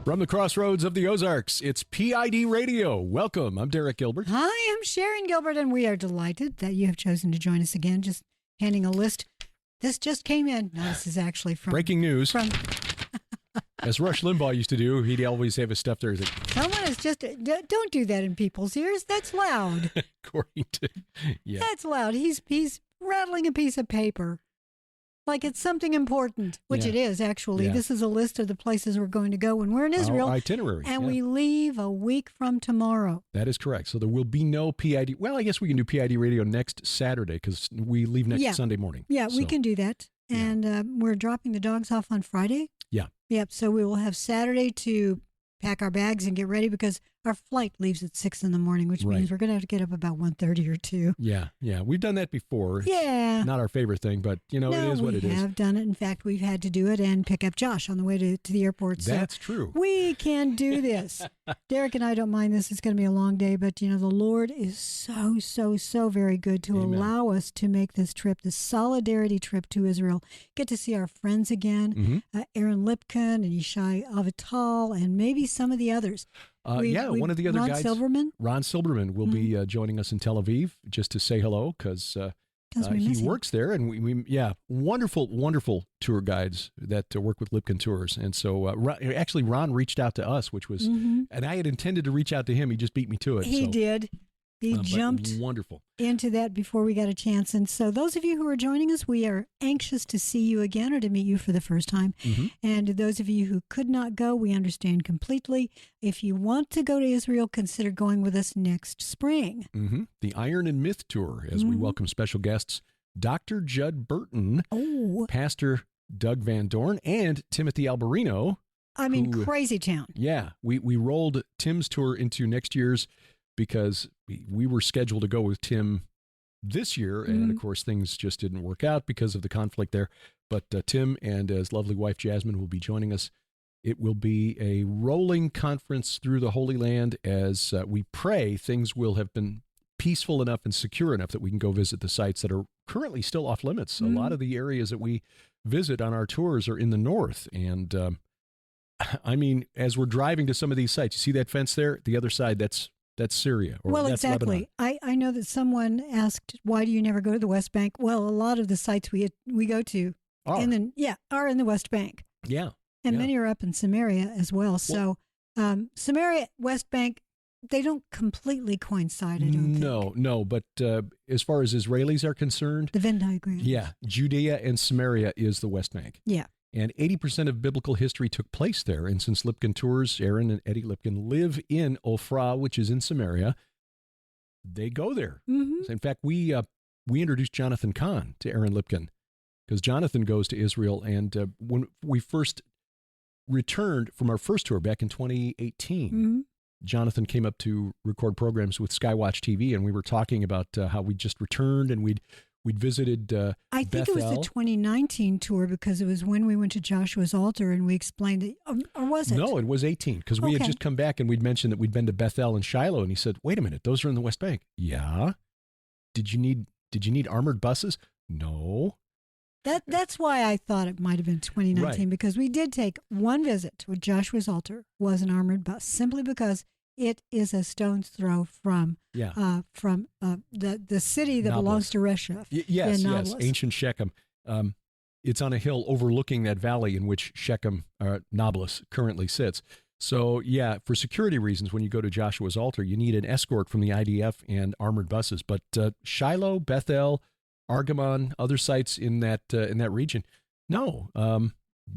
From the crossroads of the Ozarks, it's PID Radio. Welcome. I'm Derek Gilbert. Hi, I'm Sharon Gilbert, and we are delighted that you have chosen to join us again. Just handing a list. This just came in. No, this is actually from... Breaking news. As Rush Limbaugh used to do, he'd always have his stuff there. Someone is just... Don't do that in people's ears. That's loud. According to... Yeah. That's loud. He's rattling a piece of paper. Like it's something important, which it is, actually. Yeah. This is a list of the places we're going to go when we're in Israel. Our itinerary. And we leave a week from tomorrow. That is correct. So there will be no PID. Well, I guess we can do PID Radio next Saturday because we leave next Sunday morning. Yeah, we can do that. And we're dropping the dogs off on Friday. Yeah. Yep. So we will have Saturday to pack our bags and get ready because our flight leaves at 6 in the morning, which means we're going to have to get up about 1:30 or 2. Yeah. We've done that before. Yeah. Not our favorite thing, but, it is what it is. We have done it. In fact, we've had to do it and pick up Josh on the way to the airport. So that's true. We can do this. Derek and I don't mind this. It's going to be a long day, but, the Lord is so very good to allow us to make this trip, this solidarity trip to Israel. Get to see our friends again, Aaron Lipkin and Yishai Avital, and maybe some of the others. One of the other guys, Ron Silberman, will be joining us in Tel Aviv just to say hello because he works there, and we wonderful tour guides that work with Lipkin Tours. And so Ron reached out to us, which was, and I had intended to reach out to him. He just beat me to it. He did. He jumped into that before we got a chance. And so those of you who are joining us, we are anxious to see you again or to meet you for the first time. And those of you who could not go, we understand completely. If you want to go to Israel, consider going with us next spring. The Iron and Myth Tour, as we welcome special guests, Dr. Judd Burton, Pastor Doug Van Dorn, and Timothy Alberino. Crazy town. Yeah, we rolled Tim's tour into next year's because we were scheduled to go with Tim this year, and of course things just didn't work out because of the conflict there. But Tim and his lovely wife Jasmine will be joining us. It will be a rolling conference through the Holy Land as we pray things will have been peaceful enough and secure enough that we can go visit the sites that are currently still off limits. A lot of the areas that we visit on our tours are in the north, and as we're driving to some of these sites, you see that fence there? The other side, that's Syria. That's exactly. I know that someone asked, why do you never go to the West Bank? Well, a lot of the sites we go to are in the West Bank. Yeah. And many are up in Samaria as well. So Samaria, West Bank, they don't completely coincide, I don't think. No. But as far as Israelis are concerned, the Venn diagram. Yeah. Judea and Samaria is the West Bank. Yeah. And 80% of biblical history took place there. And since Lipkin Tours, Aaron and Eddie Lipkin live in Ophrah, which is in Samaria, they go there. In fact, we introduced Jonathan Kahn to Aaron Lipkin because Jonathan goes to Israel. And when we first returned from our first tour back in 2018, Jonathan came up to record programs with Skywatch TV, and we were talking about how we just returned and we'd visited I think it was the 2019 tour because it was when we went to Joshua's altar and we explained it. Or was it? No, it was 18 because we had just come back and we'd mentioned that we'd been to Bethel and Shiloh, and he said, wait a minute, those are in the West Bank. Yeah. Did you need armored buses? No. That's why I thought it might have been 2019 because we did take one visit to Joshua's altar was an armored bus simply because it is a stone's throw from the city that Nablus. Belongs to Resheph. Yes, ancient Shechem. It's on a hill overlooking that valley in which Shechem, Nablus, currently sits. So, for security reasons, when you go to Joshua's altar, you need an escort from the IDF and armored buses. But Shiloh, Bethel, Argamon, other sites in that region, no.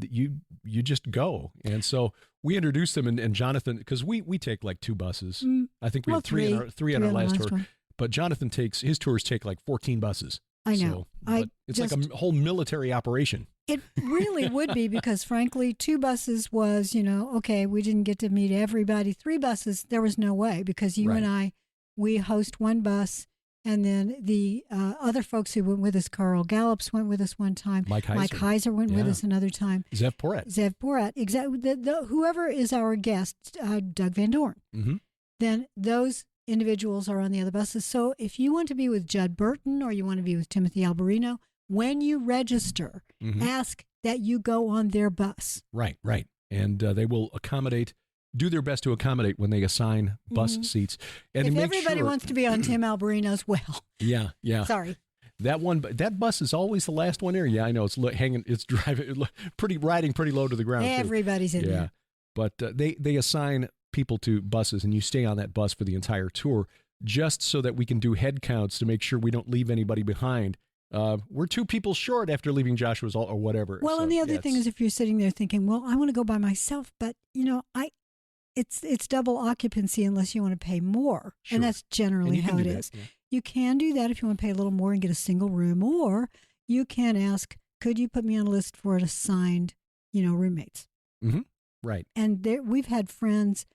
You just go. And so we introduced them, and Jonathan, because we take like 2 buses. I think we had three on our last tour. But Jonathan his tours take like 14 buses. I know. So, it's like a whole military operation. It really would be because, frankly, 2 buses was, we didn't get to meet everybody. 3 buses, there was no way because you and I, we host 1 bus. And then the other folks who went with us, Carl Gallups went with us one time. Mike Heiser went with us another time. Zev Porat. Exactly. Whoever is our guest, Doug Van Dorn. Then those individuals are on the other buses. So if you want to be with Judd Burton or you want to be with Timothy Alberino, when you register, ask that you go on their bus. Right. And they will do their best to accommodate when they assign bus seats. And if everybody wants to be on Tim Alberino's, well. Yeah. Sorry. That bus is always the last one there. Yeah, I know. It's driving riding pretty low to the ground. Everybody's in there. But they assign people to buses, and you stay on that bus for the entire tour, just so that we can do head counts to make sure we don't leave anybody behind. We're 2 people short after leaving Joshua's or whatever. Well, and the other thing is, if you're sitting there thinking, well, I want to go by myself, but it's double occupancy unless you want to pay more, and that's generally how it is. Yeah. You can do that if you want to pay a little more and get a single room, or you can ask, could you put me on a list for an assigned, roommates? Mm-hmm. Right. And we've had friends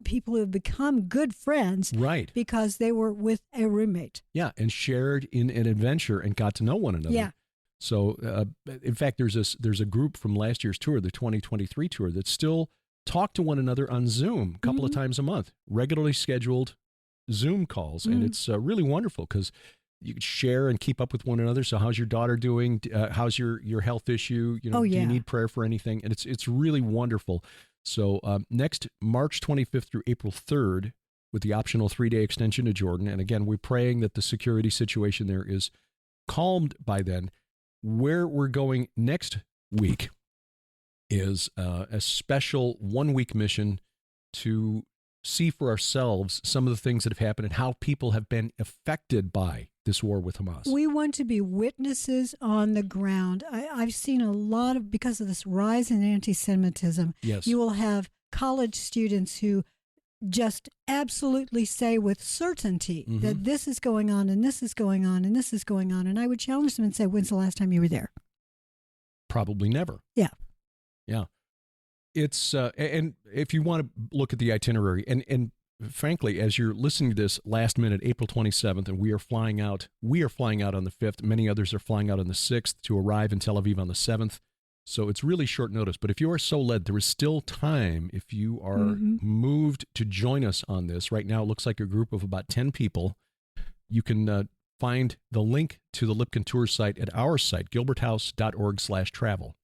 people who have become good friends, right, because they were with a roommate. Yeah, and shared in an adventure and got to know one another. Yeah. So, in fact, there's a group from last year's tour, the 2023 tour, that still talk to one another on Zoom a couple of times a month, regularly scheduled Zoom calls, and it's really wonderful because you can share and keep up with one another. So, how's your daughter doing? How's your health issue? Do you need prayer for anything? And it's really wonderful. So next March 25th through April 3rd, with the optional 3-day extension to Jordan. And again, we're praying that the security situation there is calmed by then. Where we're going next week is a special 1-week mission to see for ourselves some of the things that have happened and how people have been affected by this war with Hamas. We want to be witnesses on the ground. I've seen a lot of, because of this rise in anti-Semitism, yes, you will have college students who just absolutely say with certainty that this is going on and this is going on and this is going on. And I would challenge them and say, when's the last time you were there? Probably never. Yeah. Yeah. It's, and if you want to look at the itinerary, and frankly, as you're listening to this last minute, April 27th, and we are flying out on the 5th. Many others are flying out on the 6th to arrive in Tel Aviv on the 7th. So it's really short notice. But if you are so led, there is still time if you are moved to join us on this. Right now, it looks like a group of about 10 people. You can find the link to the Lipkin Tour site at our site, gilberthouse.org/travel.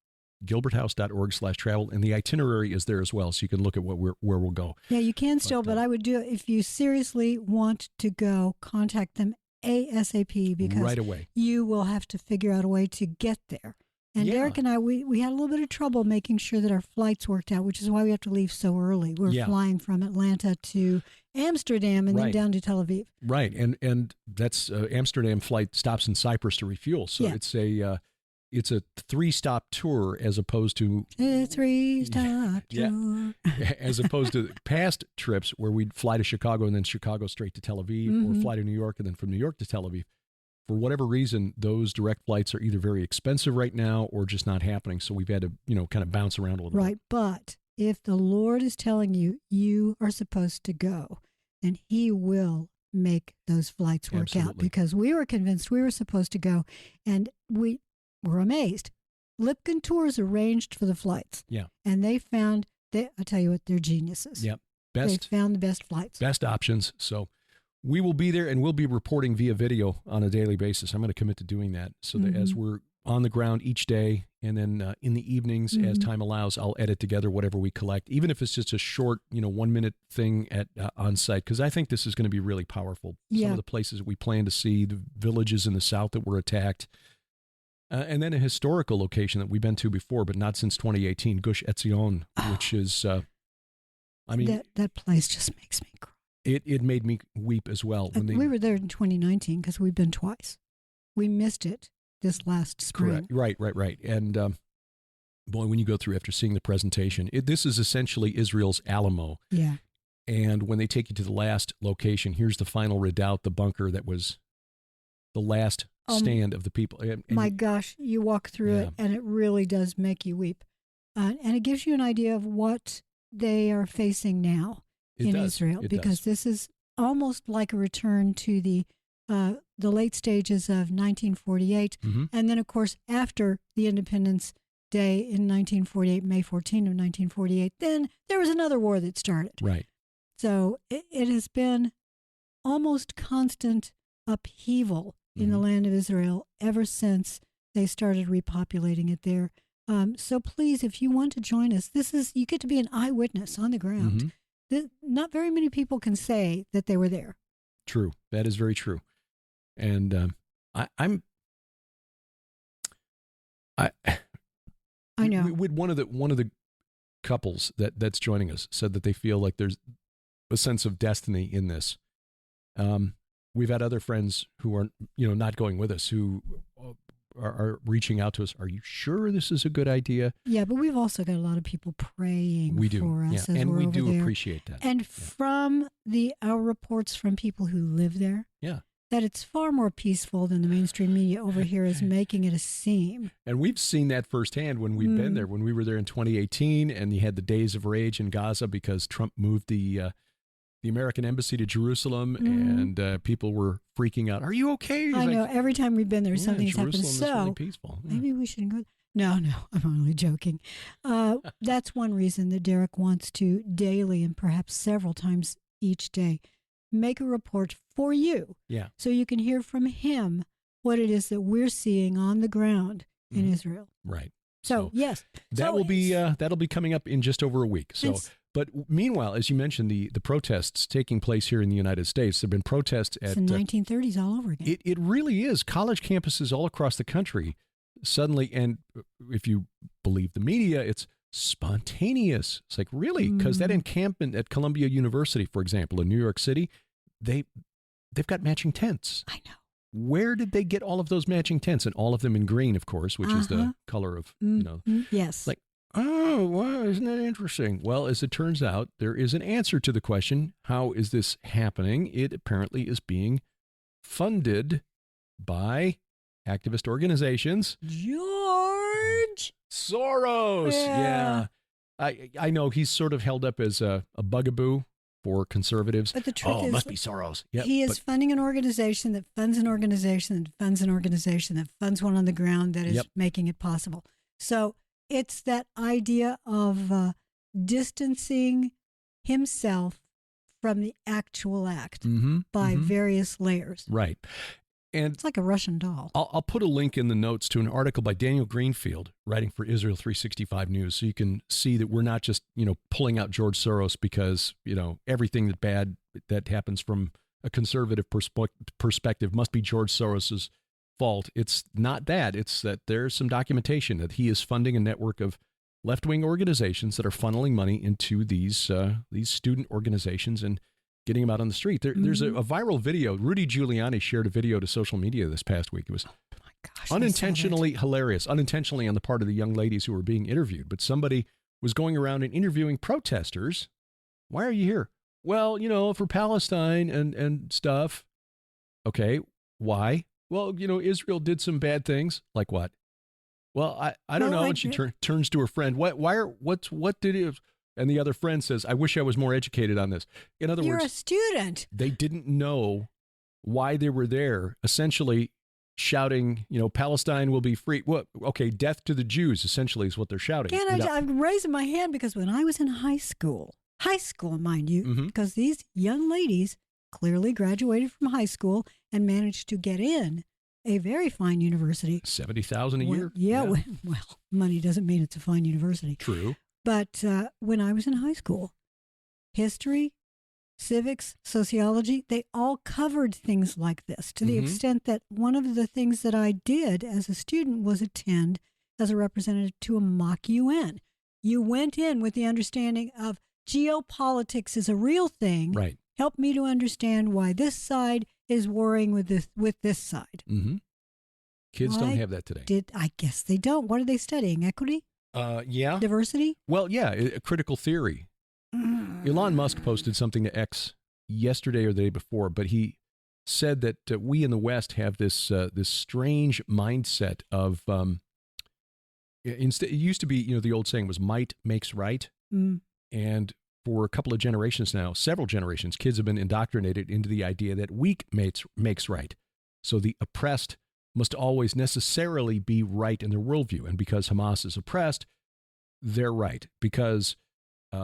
gilberthouse.org/travel, and the itinerary is there as well, so you can look at where we'll go. Yeah, you can still, but I would do it if you seriously want to go, contact them ASAP, because right away you will have to figure out a way to get there. And Derek and I, we had a little bit of trouble making sure that our flights worked out, which is why we have to leave so early. We're flying from Atlanta to Amsterdam and then down to Tel Aviv. Right, and that's Amsterdam flight stops in Cyprus to refuel, so it's a 3-stop tour as opposed to a 3-stop tour. As opposed to past trips where we'd fly to Chicago and then Chicago straight to Tel Aviv, or fly to New York and then from New York to Tel Aviv. For whatever reason, those direct flights are either very expensive right now or just not happening. So we've had to, kind of bounce around a little bit. Right. But if the Lord is telling you, you are supposed to go, then he will make those flights work out, because we were convinced we were supposed to go, and we were amazed. Lipkin Tours arranged for the flights. Yeah. And they found, I tell you what, they're geniuses. Yep. They found the best flights. Best options. So we will be there, and we'll be reporting via video on a daily basis. I'm going to commit to doing that, so that as we're on the ground each day, and then in the evenings, as time allows, I'll edit together whatever we collect, even if it's just a short, 1-minute thing at on site, because I think this is going to be really powerful. Some of the places we plan to see, the villages in the south that were attacked, and then a historical location that we've been to before, but not since 2018, Gush Etzion, which is, that place just makes me cry. It made me weep as well. We were there in 2019 because we've been twice. We missed it this last spring. Correct. Right. And boy, when you go through after seeing the presentation, this is essentially Israel's Alamo. Yeah. And when they take you to the last location, here's the final redoubt, the bunker that was the last stand of the people. And my gosh, you walk through it, and it really does make you weep. And it gives you an idea of what they are facing now in Israel, because this is almost like a return to the late stages of 1948. And then, of course, after the Independence Day in 1948, May 14 of 1948, then there was another war that started. Right. So it has been almost constant upheaval in the land of Israel ever since they started repopulating it there. So please, if you want to join us, you get to be an eyewitness on the ground. Not very many people can say that they were there. True. That is very true. And I know. One of the couples that's joining us said that they feel like there's a sense of destiny in this. We've had other friends who are, not going with us who are reaching out to us. Are you sure this is a good idea? Yeah, but we've also got a lot of people praying for us. And we do there. Appreciate that. And from our reports from people who live there, that it's far more peaceful than the mainstream media over here is making it seem. And we've seen that firsthand when we've been there. When we were there in 2018, and you had the days of rage in Gaza because Trump moved the American embassy to Jerusalem, and people were freaking out. Are you okay? I know. Every time we've been there, something's happened. Jerusalem is really peaceful. Maybe we shouldn't go. No, I'm only joking. That's one reason that Derek wants to daily and perhaps several times each day make a report for you. Yeah. So you can hear from him what it is that we're seeing on the ground in Israel. Right. So yes. That'll be coming up in just over a week. So but meanwhile, as you mentioned, the protests taking place here in the United States, there have been protests it's the 1930s all over again. It really is. College campuses all across the country suddenly, and if you believe the media, it's spontaneous. It's like, really? Because that encampment at Columbia University, for example, in New York City, they've got matching tents. I know. Where did they get all of those matching tents? And all of them in green, of course, which is the color of, Yes. Like, oh, wow, isn't that interesting? Well, as it turns out, there is an answer to the question, how is this happening? It apparently is being funded by activist organizations. George Soros. Yeah. I know he's sort of held up as a bugaboo for conservatives. But the truth is, it must be Soros. Yep, he is funding an organization that funds an organization that funds an organization that funds one on the ground that is making it possible. So it's that idea of distancing himself from the actual act by various layers. Right. And it's like a Russian doll. I'll put a link in the notes to an article by Daniel Greenfield writing for Israel 365 News, so you can see that we're not just, pulling out George Soros because, everything that bad that happens from a conservative perspective must be George Soros's fault. It's not that. It's that there's some documentation that he is funding a network of left-wing organizations that are funneling money into these student organizations and getting them out on the street. There's a viral video. Rudy Giuliani shared a video to social media this past week. It was unintentionally hilarious, unintentionally on the part of the young ladies who were being interviewed. But somebody was going around and interviewing protesters. Why are you here? Well, for Palestine and stuff. Okay, why? Well, Israel did some bad things. Like what? Well, I don't know. And she turns to her friend. What did it? And the other friend says, I wish I was more educated on this. In other words, you're a student. They didn't know why they were there, essentially shouting, Palestine will be free. Well, okay, death to the Jews, essentially, is what they're shouting. I'm raising my hand because when I was in high school, mind you, because these young ladies clearly graduated from high school and managed to get in a very fine university. $70,000 a year? Yeah. Well, money doesn't mean it's a fine university. True. But when I was in high school, history, civics, sociology, they all covered things like this to the extent that one of the things that I did as a student was attend as a representative to a mock UN. You went in with the understanding of geopolitics is a real thing. Right. Help me to understand why this side is warring with this side. Kids don't have that today. I guess they don't. What are they studying? Equity? Yeah. Diversity? Well, yeah, critical theory. Elon Musk posted something to X yesterday or the day before, but he said that we in the West have this strange mindset of it used to be, the old saying was might makes right. And for a couple of generations now, several generations, kids have been indoctrinated into the idea that weak makes right. So the oppressed must always necessarily be right in their worldview. And because Hamas is oppressed, they're right. Because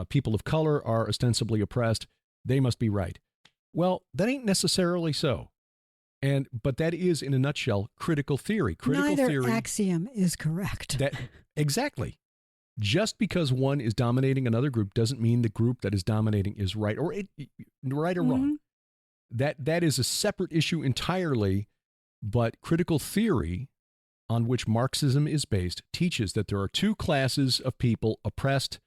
people of color are ostensibly oppressed, they must be right. Well, that ain't necessarily so. But that is, in a nutshell, critical theory. Neither axiom is correct. Exactly. Just because one is dominating another group doesn't mean the group that is dominating is right or right or wrong. That is a separate issue entirely, but critical theory, on which Marxism is based, teaches that there are two classes of people, oppressed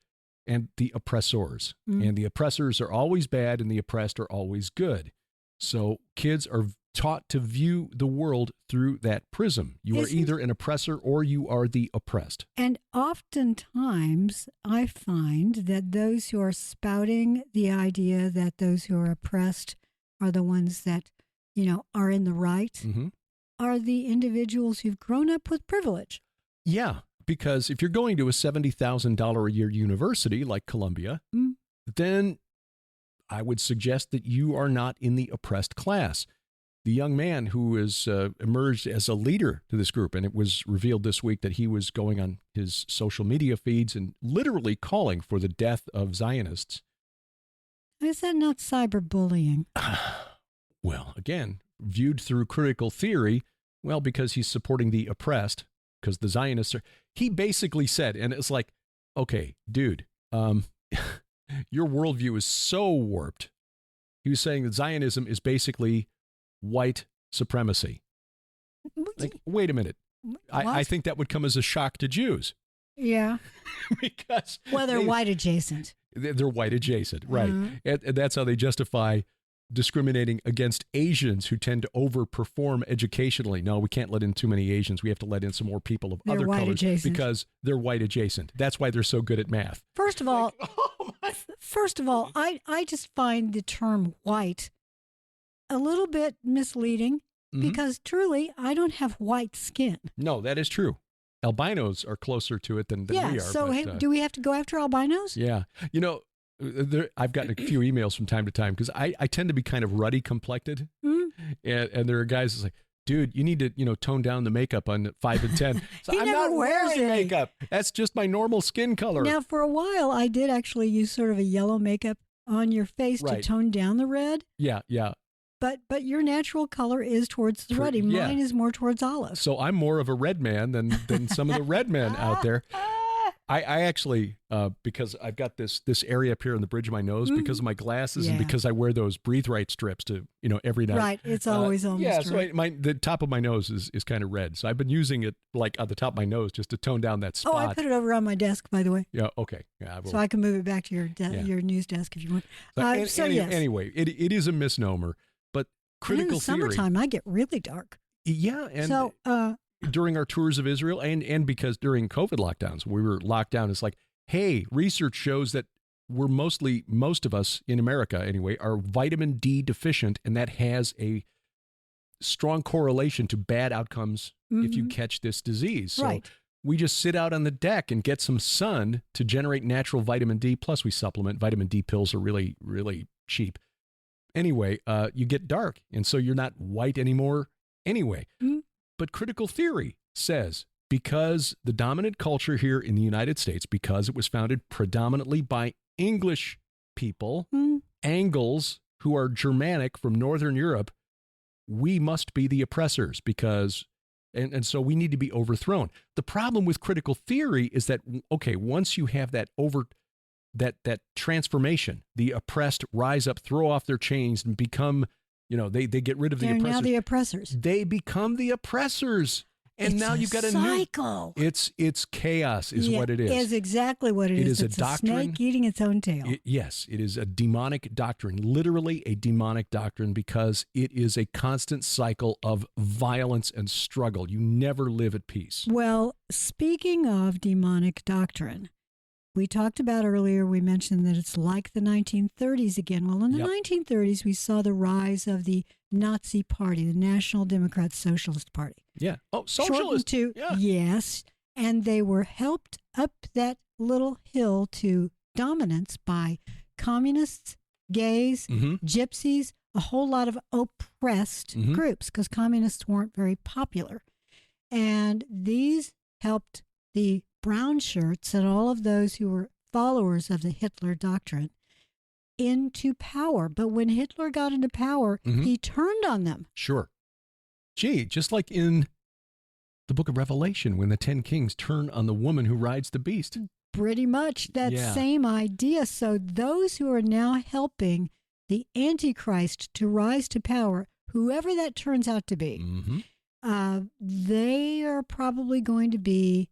and the oppressors. And the oppressors are always bad and the oppressed are always good. So kids are taught to view the world through that prism. You are either an oppressor or you are the oppressed. And oftentimes I find that those who are spouting the idea that those who are oppressed are the ones that, are in the right, are the individuals who've grown up with privilege. Yeah, because if you're going to a $70,000 a year university like Columbia, then I would suggest that you are not in the oppressed class. The young man who has emerged as a leader to this group, and it was revealed this week that he was going on his social media feeds and literally calling for the death of Zionists. Is that not cyberbullying? Well, again, viewed through critical theory, well, because he's supporting the oppressed, because the Zionists are, he basically said, and it's like, okay, dude, your worldview is so warped. He was saying that Zionism is basically white supremacy. Like, wait a minute. I think that would come as a shock to Jews. Yeah. Because they're white adjacent. They're white adjacent, right. And that's how they justify discriminating against Asians who tend to overperform educationally. No, we can't let in too many Asians. We have to let in some more people of other colors adjacent. Because they're white adjacent. That's why they're so good at math. First of all, I just find the term white a little bit misleading because truly I don't have white skin. No, that is true. Albinos are closer to it than we are. So do we have to go after albinos? Yeah. I've gotten a few emails from time to time because I tend to be kind of ruddy complected. And there are guys that's like, dude, you need to, tone down the makeup on 5 and 10. So I'm not wearing makeup. That's just my normal skin color. Now, for a while, I did actually use sort of a yellow makeup on your face to tone down the red. Yeah. But your natural color is towards the ruddy. Mine is more towards olive. So I'm more of a red man than some of the red men out there. I actually, because I've got this area up here on the bridge of my nose because of my glasses and because I wear those breathe right strips to, every night. Right. It's always almost right. So the top of my nose is kind of red. So I've been using it like on the top of my nose just to tone down that spot. Oh, I put it over on my desk, by the way. Yeah. Okay. Yeah. So I can move it back to your news desk if you want. Yes. Anyway, it is a misnomer, but critical theory. In the summertime, I get really dark. Yeah. And during our tours of Israel and because during COVID lockdowns, we were locked down. It's like, hey, research shows that we're most of us in America anyway, are vitamin D deficient. And that has a strong correlation to bad outcomes if you catch this disease. So we just sit out on the deck and get some sun to generate natural vitamin D. Plus we supplement. Vitamin D pills are really, really cheap. Anyway, you get dark. And so you're not white anymore anyway. But critical theory says because the dominant culture here in the United States, because it was founded predominantly by English people, Angles who are Germanic from Northern Europe, we must be the oppressors because, and so we need to be overthrown. The problem with critical theory is that, okay, once you have that that transformation, the oppressed rise up, throw off their chains and become, they get rid of the oppressors. They're now the oppressors. They become the oppressors. And it's now you've got a cycle. It's chaos is what it is. It is exactly what it is. It's a doctrine. Snake eating its own tail. Yes, it is a demonic doctrine, literally a demonic doctrine, because it is a constant cycle of violence and struggle. You never live at peace. Well, speaking of demonic doctrine, we talked about earlier, we mentioned that it's like the 1930s again. Well, in the 1930s, we saw the rise of the Nazi Party, the National Democrat Socialist Party. Yeah. Oh, socialist. Yes. And they were helped up that little hill to dominance by communists, gays, gypsies, a whole lot of oppressed groups, because communists weren't very popular. And these helped the Brownshirts and all of those who were followers of the Hitler doctrine into power. But when Hitler got into power, he turned on them. Sure. Gee, just like in the book of Revelation when the 10 kings turn on the woman who rides the beast. Pretty much that same idea. So those who are now helping the Antichrist to rise to power, whoever that turns out to be, they are probably going to be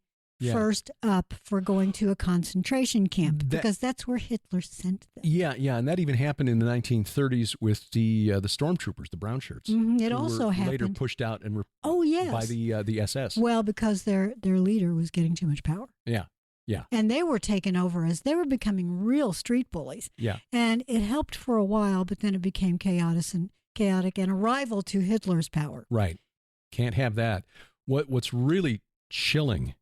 first up for going to a concentration camp, because that's where Hitler sent them. Yeah, and that even happened in the 1930s with the stormtroopers, the Brownshirts. It also happened later pushed out and by the SS. Well, because their leader was getting too much power. Yeah. And they were taken over as they were becoming real street bullies. Yeah. And it helped for a while, but then it became chaotic and a rival to Hitler's power. Right. Can't have that. What's really chilling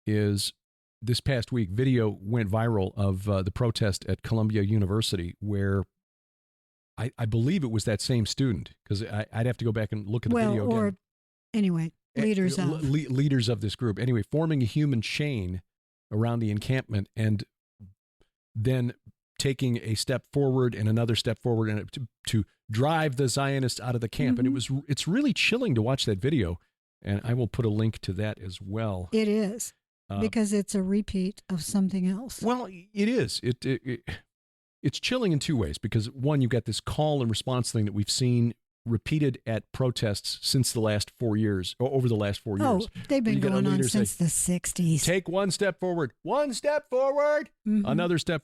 is this past week, video went viral of the protest at Columbia University where I believe it was that same student, because I'd have to go back and look at the video again. Or anyway, leaders of this group. Anyway, forming a human chain around the encampment and then taking a step forward and another step forward and to drive the Zionists out of the camp. And it's really chilling to watch that video. And I will put a link to that as well. It is, because it's a repeat of something else. Well, it is. It's chilling in two ways, because one, you've got this call and response thing that we've seen repeated at protests since the last 4 years, or over the last 4 years. Oh, they've been going on since the 60s. Take one step forward, another step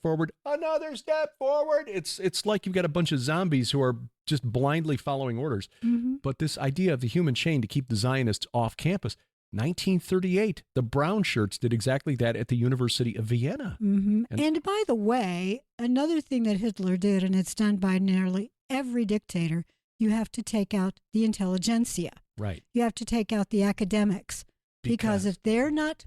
forward, another step forward. It's like you've got a bunch of zombies who are just blindly following orders. But this idea of the human chain to keep the Zionists off campus, 1938, the Brownshirts did exactly that at the University of Vienna. And by the way, another thing that Hitler did, and it's done by nearly every dictator, you have to take out the intelligentsia. Right. You have to take out the academics. Because if they're not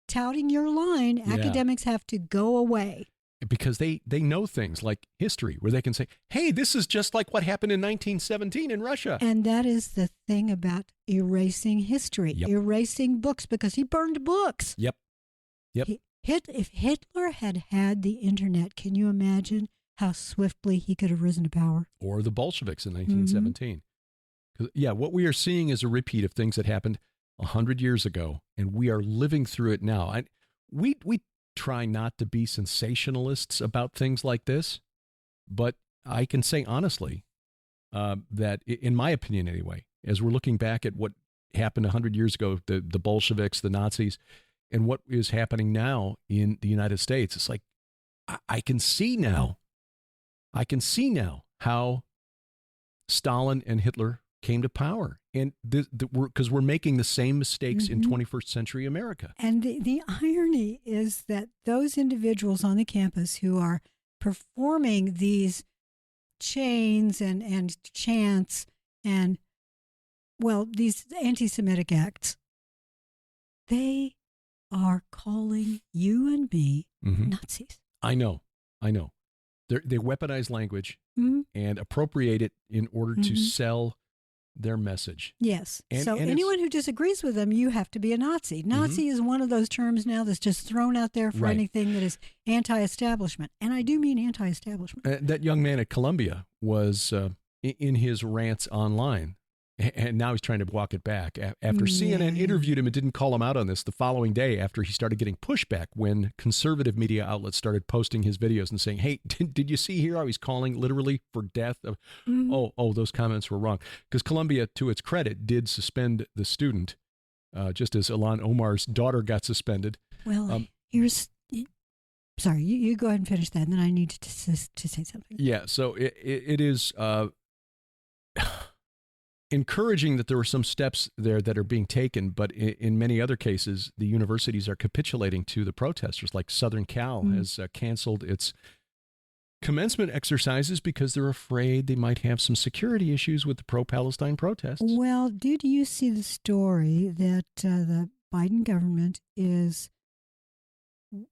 touting your line, academics have to go away. Because they know things like history, where they can say, hey, this is just like what happened in 1917 in Russia. And that is the thing about erasing history, erasing books, because he burned books. Yep. If Hitler had the internet, can you imagine how swiftly he could have risen to power? Or the Bolsheviks in 1917. What we are seeing is a repeat of things that happened 100 years ago, and we are living through it now. We try not to be sensationalists about things like this, but I can say honestly that, in my opinion anyway, as we're looking back at what happened 100 years ago, the Bolsheviks, the Nazis, and what is happening now in the United States, it's like I can see now how Stalin and Hitler came to power. And because we're making the same mistakes in 21st century America. And the irony is that those individuals on the campus who are performing these chains and chants and, these anti-Semitic acts, they are calling you and me Nazis. I know. They weaponize language and appropriate it in order to sell their message. Yes. And anyone who disagrees with them, you have to be a Nazi. Nazi is one of those terms now that's just thrown out there for anything that is anti-establishment. And I do mean anti-establishment. That young man at Columbia was in his rants online, and now he's trying to walk it back. After CNN interviewed him and didn't call him out on this the following day, after he started getting pushback when conservative media outlets started posting his videos and saying, hey, did you see here how he's calling literally for death? Those comments were wrong. Because Columbia, to its credit, did suspend the student, just as Ilhan Omar's daughter got suspended. Well, sorry, you go ahead and finish that, and then I need to say something. Yeah, so it is encouraging that there were some steps there that are being taken, but in many other cases, the universities are capitulating to the protesters. Like Southern Cal has canceled its commencement exercises because they're afraid they might have some security issues with the pro-Palestine protests. Well, did you see the story that the Biden government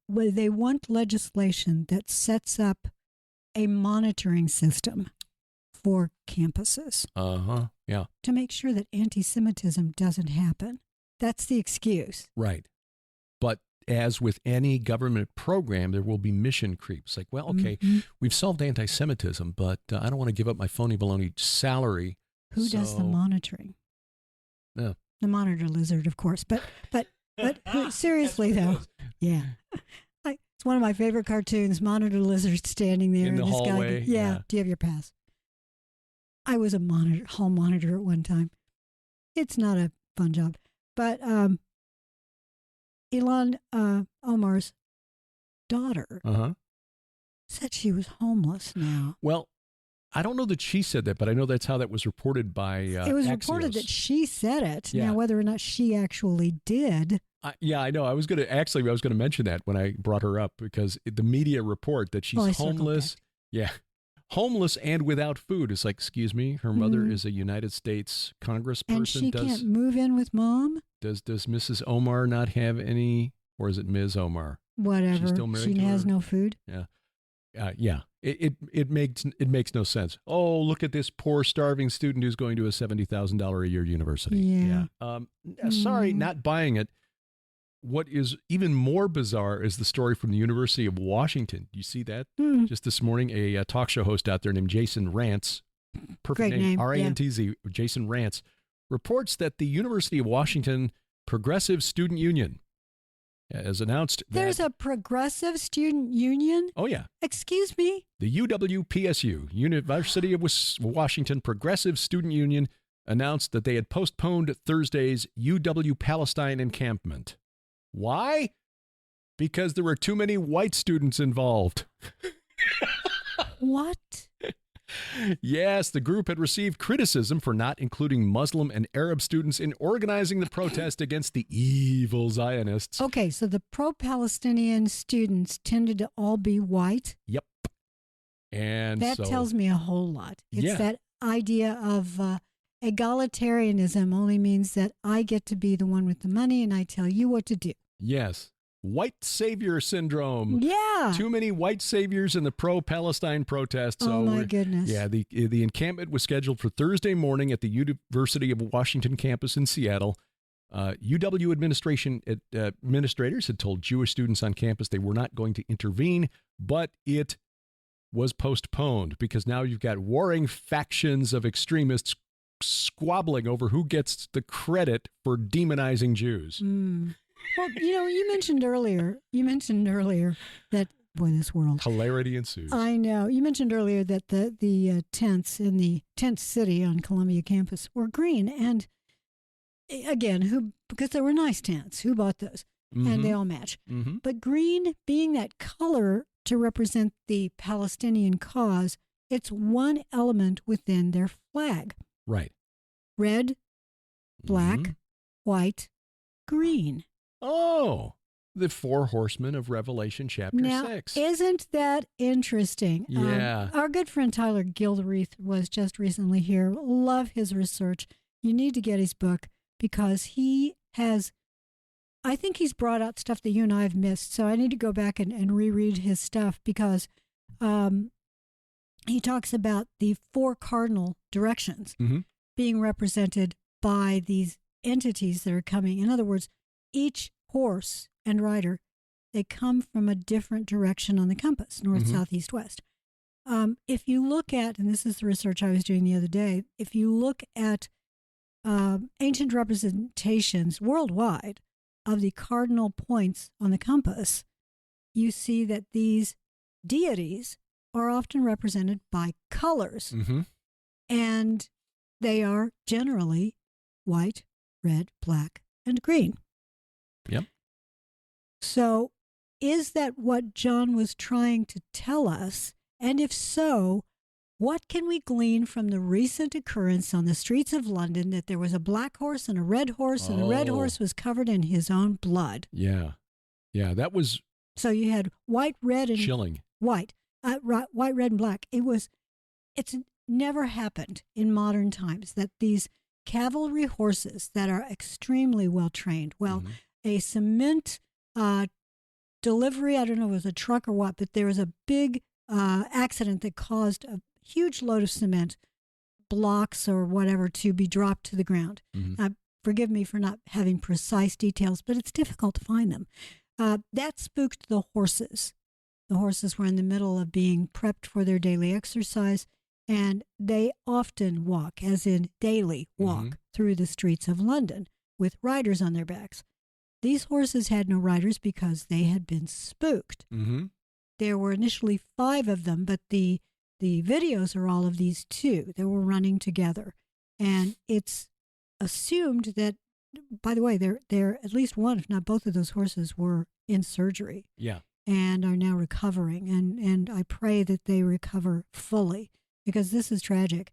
they want legislation that sets up a monitoring system for campuses. Yeah. To make sure that anti-Semitism doesn't happen. That's the excuse. Right. But as with any government program, there will be mission creeps. Like, well, okay, we've solved anti-Semitism, but I don't want to give up my phony baloney salary. Who does the monitoring? The monitor lizard, of course. But seriously, though. Yeah. It's one of my favorite cartoons, Monitor Lizard standing there. In the hallway. Guy, yeah. Do you have your pass? I was a hall monitor at one time. It's not a fun job. But Ilhan Omar's daughter said she was homeless now. Well, I don't know that she said that, but I know that's how that was reported by It was Axios. reported that she said it. Yeah. Now, whether or not she actually did. Yeah, I know. I was going to mention that when I brought her up, because the media report that she's homeless. Yeah. Homeless and without food. It's like, excuse me, her mother is a United States congressperson. And she can't move in with mom? Does Mrs. Omar not have any, or is it Ms. Omar? Whatever. She's still married she to has her? no food? Yeah. Yeah. It makes no sense. Oh, look at this poor starving student who's going to a $70,000 a year university. Yeah. Sorry, not buying it. What is even more bizarre is the story from the University of Washington. You see that? Just this morning, a talk show host out there named Jason Rantz, perfect Great name, R-A-N-T-Z, Jason Rantz, reports that the University of Washington Progressive Student Union has announced that... There's a Progressive Student Union? Oh, yeah. Excuse me? The UWPSU, University of Washington Progressive Student Union, announced that they had postponed Thursday's UW-Palestine encampment. Why? Because there were too many white students involved. What? Yes, the group had received criticism for not including Muslim and Arab students in organizing the protest against the evil Zionists. Okay, so the pro-Palestinian students tended to all be white? Yep. And that tells me a whole lot. It's that idea of egalitarianism only means that I get to be the one with the money and I tell you what to do. Yes. White savior syndrome. Yeah. Too many white saviors in the pro-Palestine protests. Oh, my goodness. Yeah, the encampment was scheduled for Thursday morning at the University of Washington campus in Seattle. UW administrators had told Jewish students on campus they were not going to intervene, but it was postponed because now you've got warring factions of extremists squabbling over who gets the credit for demonizing Jews. Well, you mentioned earlier that, boy, this world. Hilarity ensues. I know. You mentioned earlier that the tents in the tent city on Columbia campus were green. And again, because they were nice tents, who bought those? And they all match. But green being that color to represent the Palestinian cause, it's one element within their flag. Right. Red, black, white, green. Oh, the four horsemen of Revelation chapter 6. Isn't that interesting? Yeah. Our good friend Tyler Gilbert was just recently here. Love his research. You need to get his book because I think he's brought out stuff that you and I have missed. So I need to go back and reread his stuff because he talks about the four cardinal directions being represented by these entities that are coming. In other words, each horse and rider, they come from a different direction on the compass, north, south, east, west. If you look at, and this is the research I was doing the other day, if you look at ancient representations worldwide of the cardinal points on the compass, you see that these deities are often represented by colors. And they are generally white, red, black, and green. Yep. So is that what John was trying to tell us? And if so, what can we glean from the recent occurrence on the streets of London that there was a black horse and a red horse, and the red horse was covered in his own blood? Yeah. Yeah, that was... So you had white, red, and... Chilling. White, red, and black. It's never happened in modern times that these cavalry horses that are extremely well trained, a cement delivery, I don't know if it was a truck or what, but there was a big accident that caused a huge load of cement blocks or whatever to be dropped to the ground. Forgive me for not having precise details, but it's difficult to find them. That spooked the horses. The horses were in the middle of being prepped for their daily exercise, and they often walk, as in daily walk, through the streets of London. with riders on their backs. These horses had no riders because they had been spooked. Mm-hmm. There were initially 5 of them, but the videos are all of these 2 that were running together. And it's assumed that, by the way, they're at least one, if not both of those horses were in surgery. Yeah. And are now recovering. And I pray that they recover fully, because this is tragic.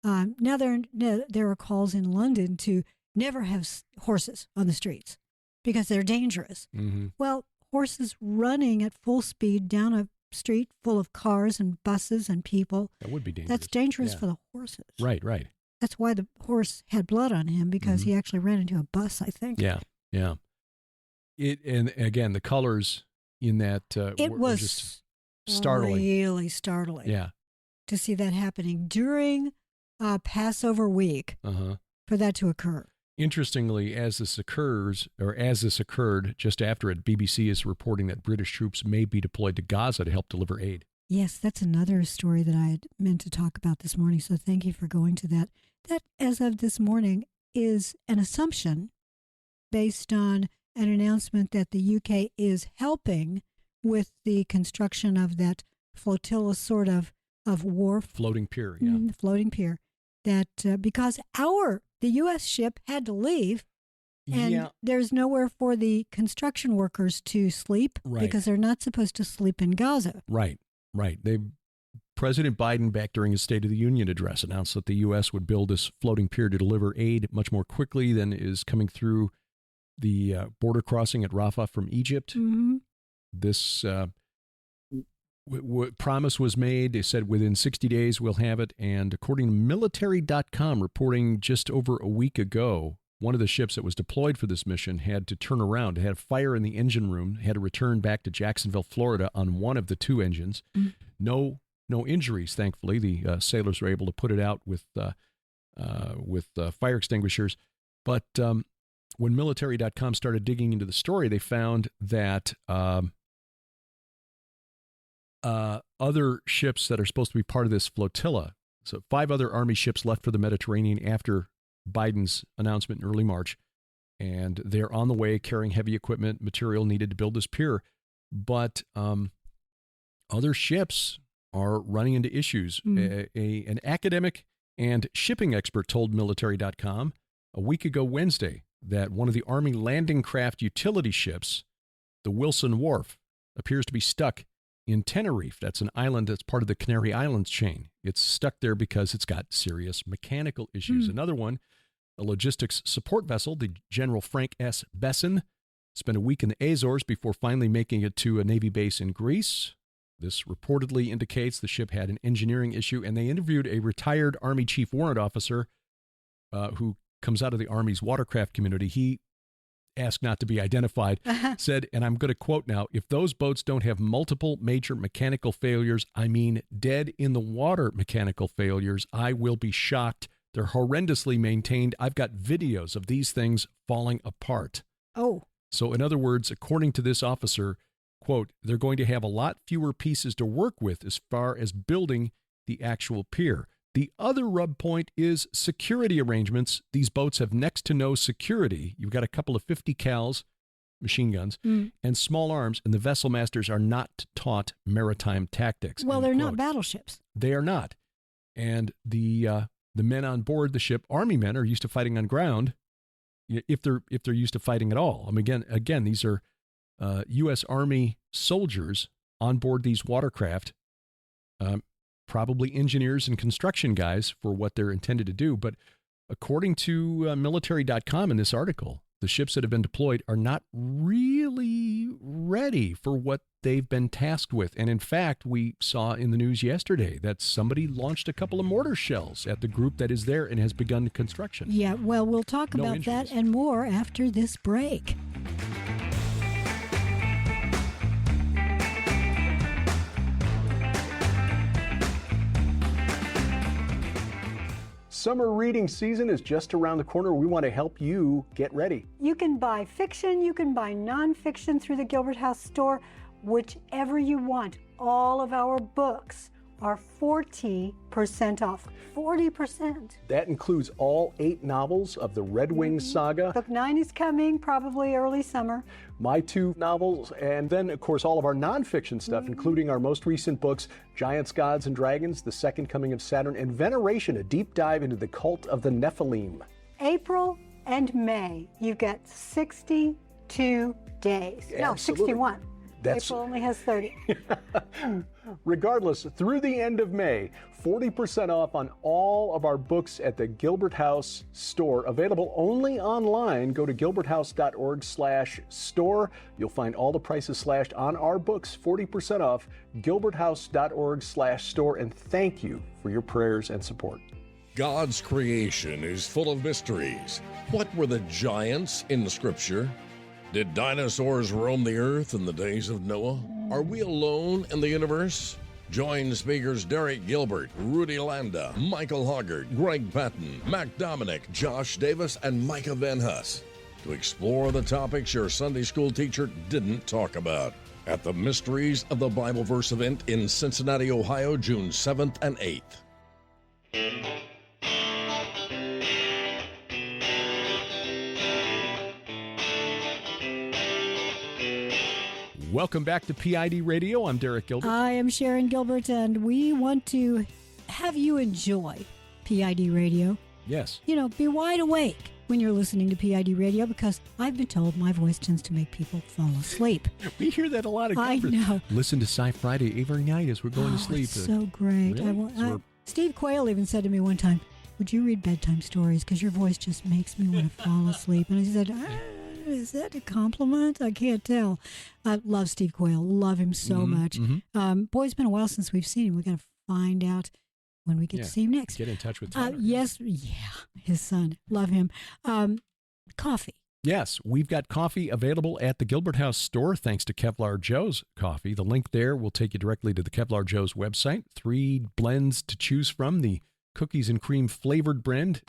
Now there are calls in London to never have horses on the streets because they're dangerous. Mm-hmm. Well, horses running at full speed down a street full of cars and buses and people. That would be dangerous. That's dangerous for the horses. Right, right. That's why the horse had blood on him, because he actually ran into a bus, I think. Yeah, yeah. And again, the colors in that were just startling. Really startling. Yeah. To see that happening during Passover week, for that to occur. Interestingly, as this occurred just after it, BBC is reporting that British troops may be deployed to Gaza to help deliver aid. Yes, that's another story that I had meant to talk about this morning, so thank you for going to that. That, as of this morning, is an assumption based on an announcement that the UK is helping with the construction of that flotilla sort of wharf. Floating pier, yeah. The floating pier. That because the U.S. ship had to leave, and there's nowhere for the construction workers to sleep, because they're not supposed to sleep in Gaza. Right, right. President Biden, back during his State of the Union address, announced that the U.S. would build this floating pier to deliver aid much more quickly than is coming through the border crossing at Rafah from Egypt. Mm-hmm. This promise was made. They said within 60 days we'll have it. And according to military.com, reporting just over a week ago, one of the ships that was deployed for this mission had to turn around. It had a fire in the engine room, had to return back to Jacksonville, Florida on one of the 2 engines. Mm-hmm. No injuries, thankfully. The sailors were able to put it out with fire extinguishers. But when military.com started digging into the story, they found that other ships that are supposed to be part of this flotilla, so 5 other Army ships left for the Mediterranean after Biden's announcement in early March, and they're on the way carrying heavy equipment, material needed to build this pier. But other ships are running into issues. An academic and shipping expert told military.com a week ago Wednesday that one of the Army landing craft utility ships, the Wilson Wharf, appears to be stuck in Tenerife. That's an island that's part of the Canary Islands chain. It's stuck there because it's got serious mechanical issues. Another one, a logistics support vessel, the General Frank S. Besson, spent a week in the Azores before finally making it to a Navy base in Greece. This reportedly indicates the ship had an engineering issue, and they interviewed a retired Army Chief Warrant Officer who comes out of the Army's watercraft community. He asked not to be identified, said, and I'm going to quote now, "If those boats don't have multiple major mechanical failures, I mean dead in the water mechanical failures, I will be shocked. They're horrendously maintained. I've got videos of these things falling apart." Oh. So in other words, according to this officer, quote, they're going to have a lot fewer pieces to work with as far as building the actual pier. The other rub point is security arrangements. These boats have next to no security. You've got a couple of 50 cals, machine guns, and small arms, and the vessel masters are not taught maritime tactics. Well, they're not battleships. They are not. And the men on board the ship, Army men, are used to fighting on ground, if they're used to fighting at all. I mean, again, these are U.S. Army soldiers on board these watercraft, probably engineers and construction guys for what they're intended to do. But according to military.com in this article, the ships that have been deployed are not really ready for what they've been tasked with. And in fact, we saw in the news yesterday that somebody launched a couple of mortar shells at the group that is there and has begun construction. Yeah, well, we'll talk about that and more after this break. Summer reading season is just around the corner. We want to help you get ready. You can buy fiction, you can buy nonfiction through the Gilbert House store, whichever you want. All of our books are 40% off. 40%. That includes all 8 novels of the Red Wings saga. Book 9 is coming, probably early summer. My 2 novels, and then, of course, all of our nonfiction stuff, including our most recent books, Giants, Gods, and Dragons, The Second Coming of Saturn, and Veneration, a deep dive into the cult of the Nephilim. April and May, you get 62 days. No, Absolutely. 61. That's... April only has 30. Regardless, through the end of May, 40% off on all of our books at the Gilbert House store, available only online. Go to gilberthouse.org/store. You'll find all the prices slashed on our books, 40% off, gilberthouse.org/store. And thank you for your prayers and support. God's creation is full of mysteries. What were the giants in the scripture? Did dinosaurs roam the earth in the days of Noah? Are we alone in the universe? Join speakers Derek Gilbert, Rudy Landa, Michael Hoggard, Greg Patton, Mac Dominic, Josh Davis, and Micah Van Huss to explore the topics your Sunday school teacher didn't talk about at the Mysteries of the Bible Verse event in Cincinnati, Ohio, June 7th and 8th. Welcome back to PID Radio. I'm Derek Gilbert. I am Sharon Gilbert, and we want to have you enjoy PID Radio. Yes. You know, be wide awake when you're listening to PID Radio, because I've been told my voice tends to make people fall asleep. We hear that a lot of I know. Listen to Sci Friday every night as we're going to sleep. It's so great. Really? Steve Quayle even said to me one time, "Would you read bedtime stories? Because your voice just makes me want to fall asleep." And I said, is that a compliment? I can't tell. I love Steve Quayle. Love him so much. Boy, it's been a while since we've seen him. We've got to find out when we get to see him next. Get in touch with him. Yes. Yeah. His son. Love him. Coffee. Yes. We've got coffee available at the Gilbert House store, thanks to Kevlar Joe's Coffee. The link there will take you directly to the Kevlar Joe's website. 3 blends to choose from. The cookies and cream flavored blend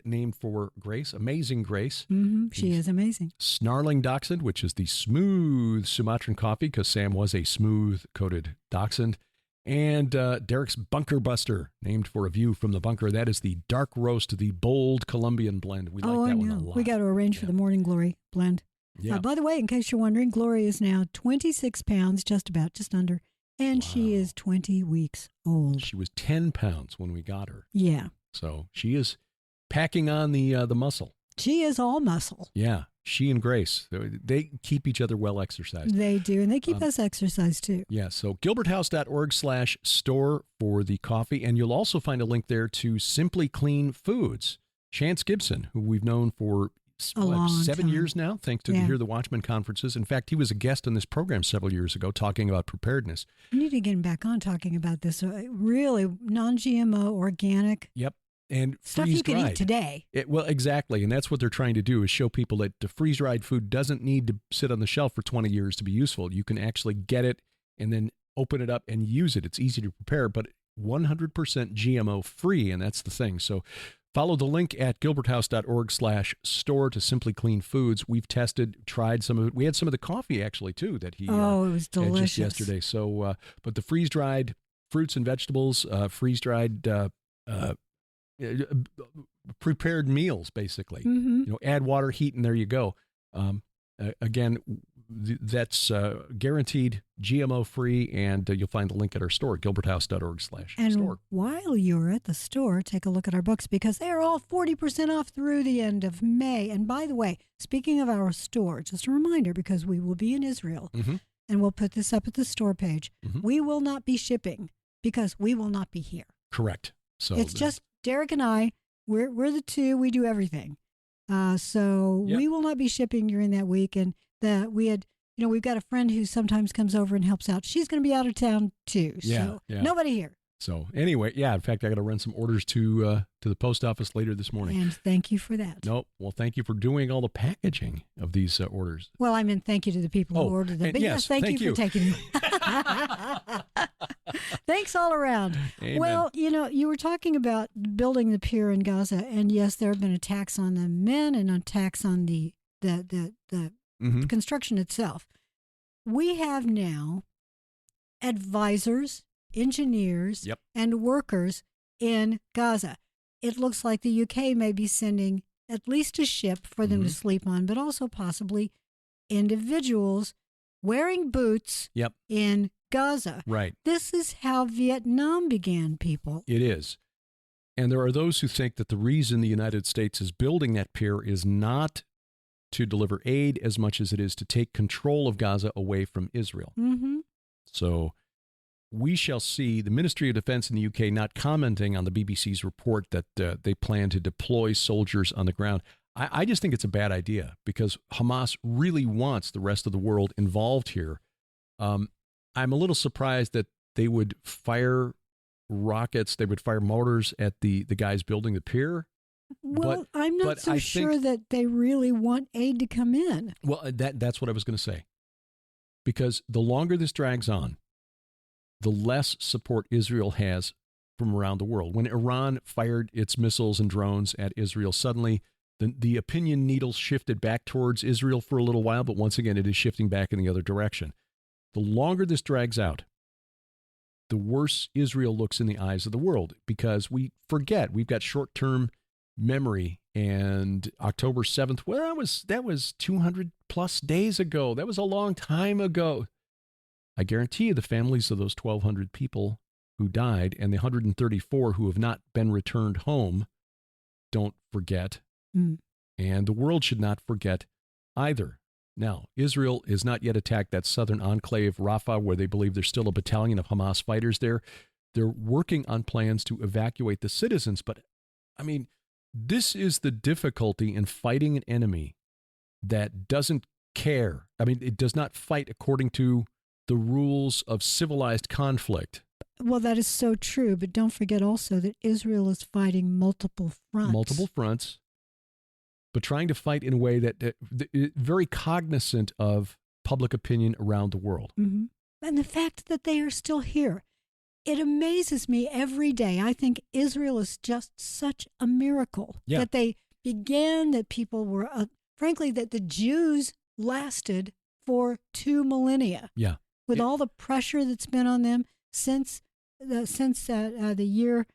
named for Grace, Amazing Grace. She is amazing. Snarling Dachshund, which is the smooth Sumatran coffee, because Sam was a smooth-coated dachshund. And Derek's Bunker Buster, named for a view from the bunker. That is the dark roast, the bold Colombian blend. We like that one a lot. We got to arrange for the Morning Glory blend. Yeah. By the way, in case you're wondering, Glory is now 26 pounds, just under. And she is 20 weeks old. She was 10 pounds when we got her. Yeah. So she is packing on the muscle. She is all muscle. Yeah. She and Grace, they keep each other well exercised. They do, and they keep us exercised too. Yeah, so gilberthouse.org/store for the coffee, and you'll also find a link there to Simply Clean Foods. Chance Gibson, who we've known for 7 years now, thanks to the Hear the Watchman conferences. In fact, he was a guest on this program several years ago talking about preparedness. We need to get him back on talking about this. Really non-GMO, organic. Yep. And stuff you can eat today. Well, exactly. And that's what they're trying to do, is show people that the freeze-dried food doesn't need to sit on the shelf for 20 years to be useful. You can actually get it and then open it up and use it. It's easy to prepare, but 100% GMO free, and that's the thing. So follow the link at gilberthouse.org/store to Simply Clean Foods. We've tried some of it. We had some of the coffee, actually, too, that he it was delicious. had just yesterday. So, but the freeze-dried fruits and vegetables, freeze-dried prepared meals, basically. Add water, heat, and there you go. Again, that's guaranteed GMO free, and you'll find the link at our store, gilberthouse.org/store. And while you're at the store, take a look at our books, because they're all 40% off through the end of May. And by the way, speaking of our store, just a reminder, because we will be in Israel, and we'll put this up at the store page, we will not be shipping because we will not be here. Correct. So it's just Derek and I. We're the two. We do everything. So we will not be shipping during that week. And we've got a friend who sometimes comes over and helps out. She's going to be out of town too. So nobody here. So anyway, in fact, I got to run some orders to the post office later this morning. And thank you for that. No, well, thank you for doing all the packaging of these orders. Well, I meant thank you to the people who ordered them. But yes, thank you for taking them. Thanks all around. Amen. Well, you were talking about building the pier in Gaza, and yes, there have been attacks on the men and attacks on the construction itself. We have now advisors engineers Yep. and workers in Gaza. It looks like the UK may be sending at least a ship for them to sleep on, but also possibly individuals wearing boots Yep. in Gaza. Right. This is how Vietnam began, people. It is. And there are those who think that the reason the United States is building that pier is not to deliver aid as much as it is to take control of Gaza away from Israel. Mm-hmm. So we shall see. The Ministry of Defense in the UK not commenting on the BBC's report that they plan to deploy soldiers on the ground. I just think it's a bad idea because Hamas really wants the rest of the world involved here. I'm a little surprised that they would fire rockets, they would fire mortars at the guys building the pier. Well, I'm not so sure that they really want aid to come in. Well, that's what I was going to say. Because the longer this drags on, the less support Israel has from around the world. When Iran fired its missiles and drones at Israel, suddenly the opinion needle shifted back towards Israel for a little while, but once again, it is shifting back in the other direction. The longer this drags out, the worse Israel looks in the eyes of the world because we forget. We've got short-term memory, and October 7th, well, that was 200 plus days ago. That was a long time ago. I guarantee you the families of those 1,200 people who died and the 134 who have not been returned home don't forget. And the world should not forget either. Now, Israel has not yet attacked that southern enclave, Rafah, where they believe there's still a battalion of Hamas fighters there. They're working on plans to evacuate the citizens. But, I mean, this is the difficulty in fighting an enemy that doesn't care. I mean, it does not fight according to the rules of civilized conflict. Well, that is so true. But don't forget also that Israel is fighting multiple fronts. Multiple fronts. But trying to fight in a way that very cognizant of public opinion around the world. Mm-hmm. And the fact that they are still here, it amazes me every day. I think Israel is just such a miracle that they began, that people were, frankly, that the Jews lasted for 2 millennia. Yeah. With all the pressure that's been on them since the year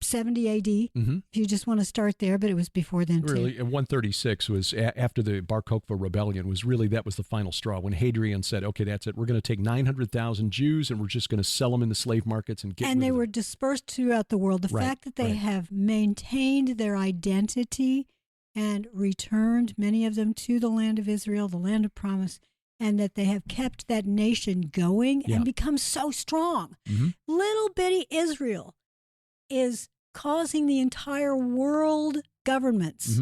70 AD, if you just want to start there, but it was before then too. Really, 136 was after the Bar Kokhba rebellion. That was the final straw when Hadrian said, "Okay, that's it. We're going to take 900,000 Jews and we're just going to sell them in the slave markets and get." And they were dispersed throughout the world. The fact that they have maintained their identity and returned many of them to the land of Israel, the land of promise, and that they have kept that nation going and become so strong. Little bitty Israel is causing the entire world governments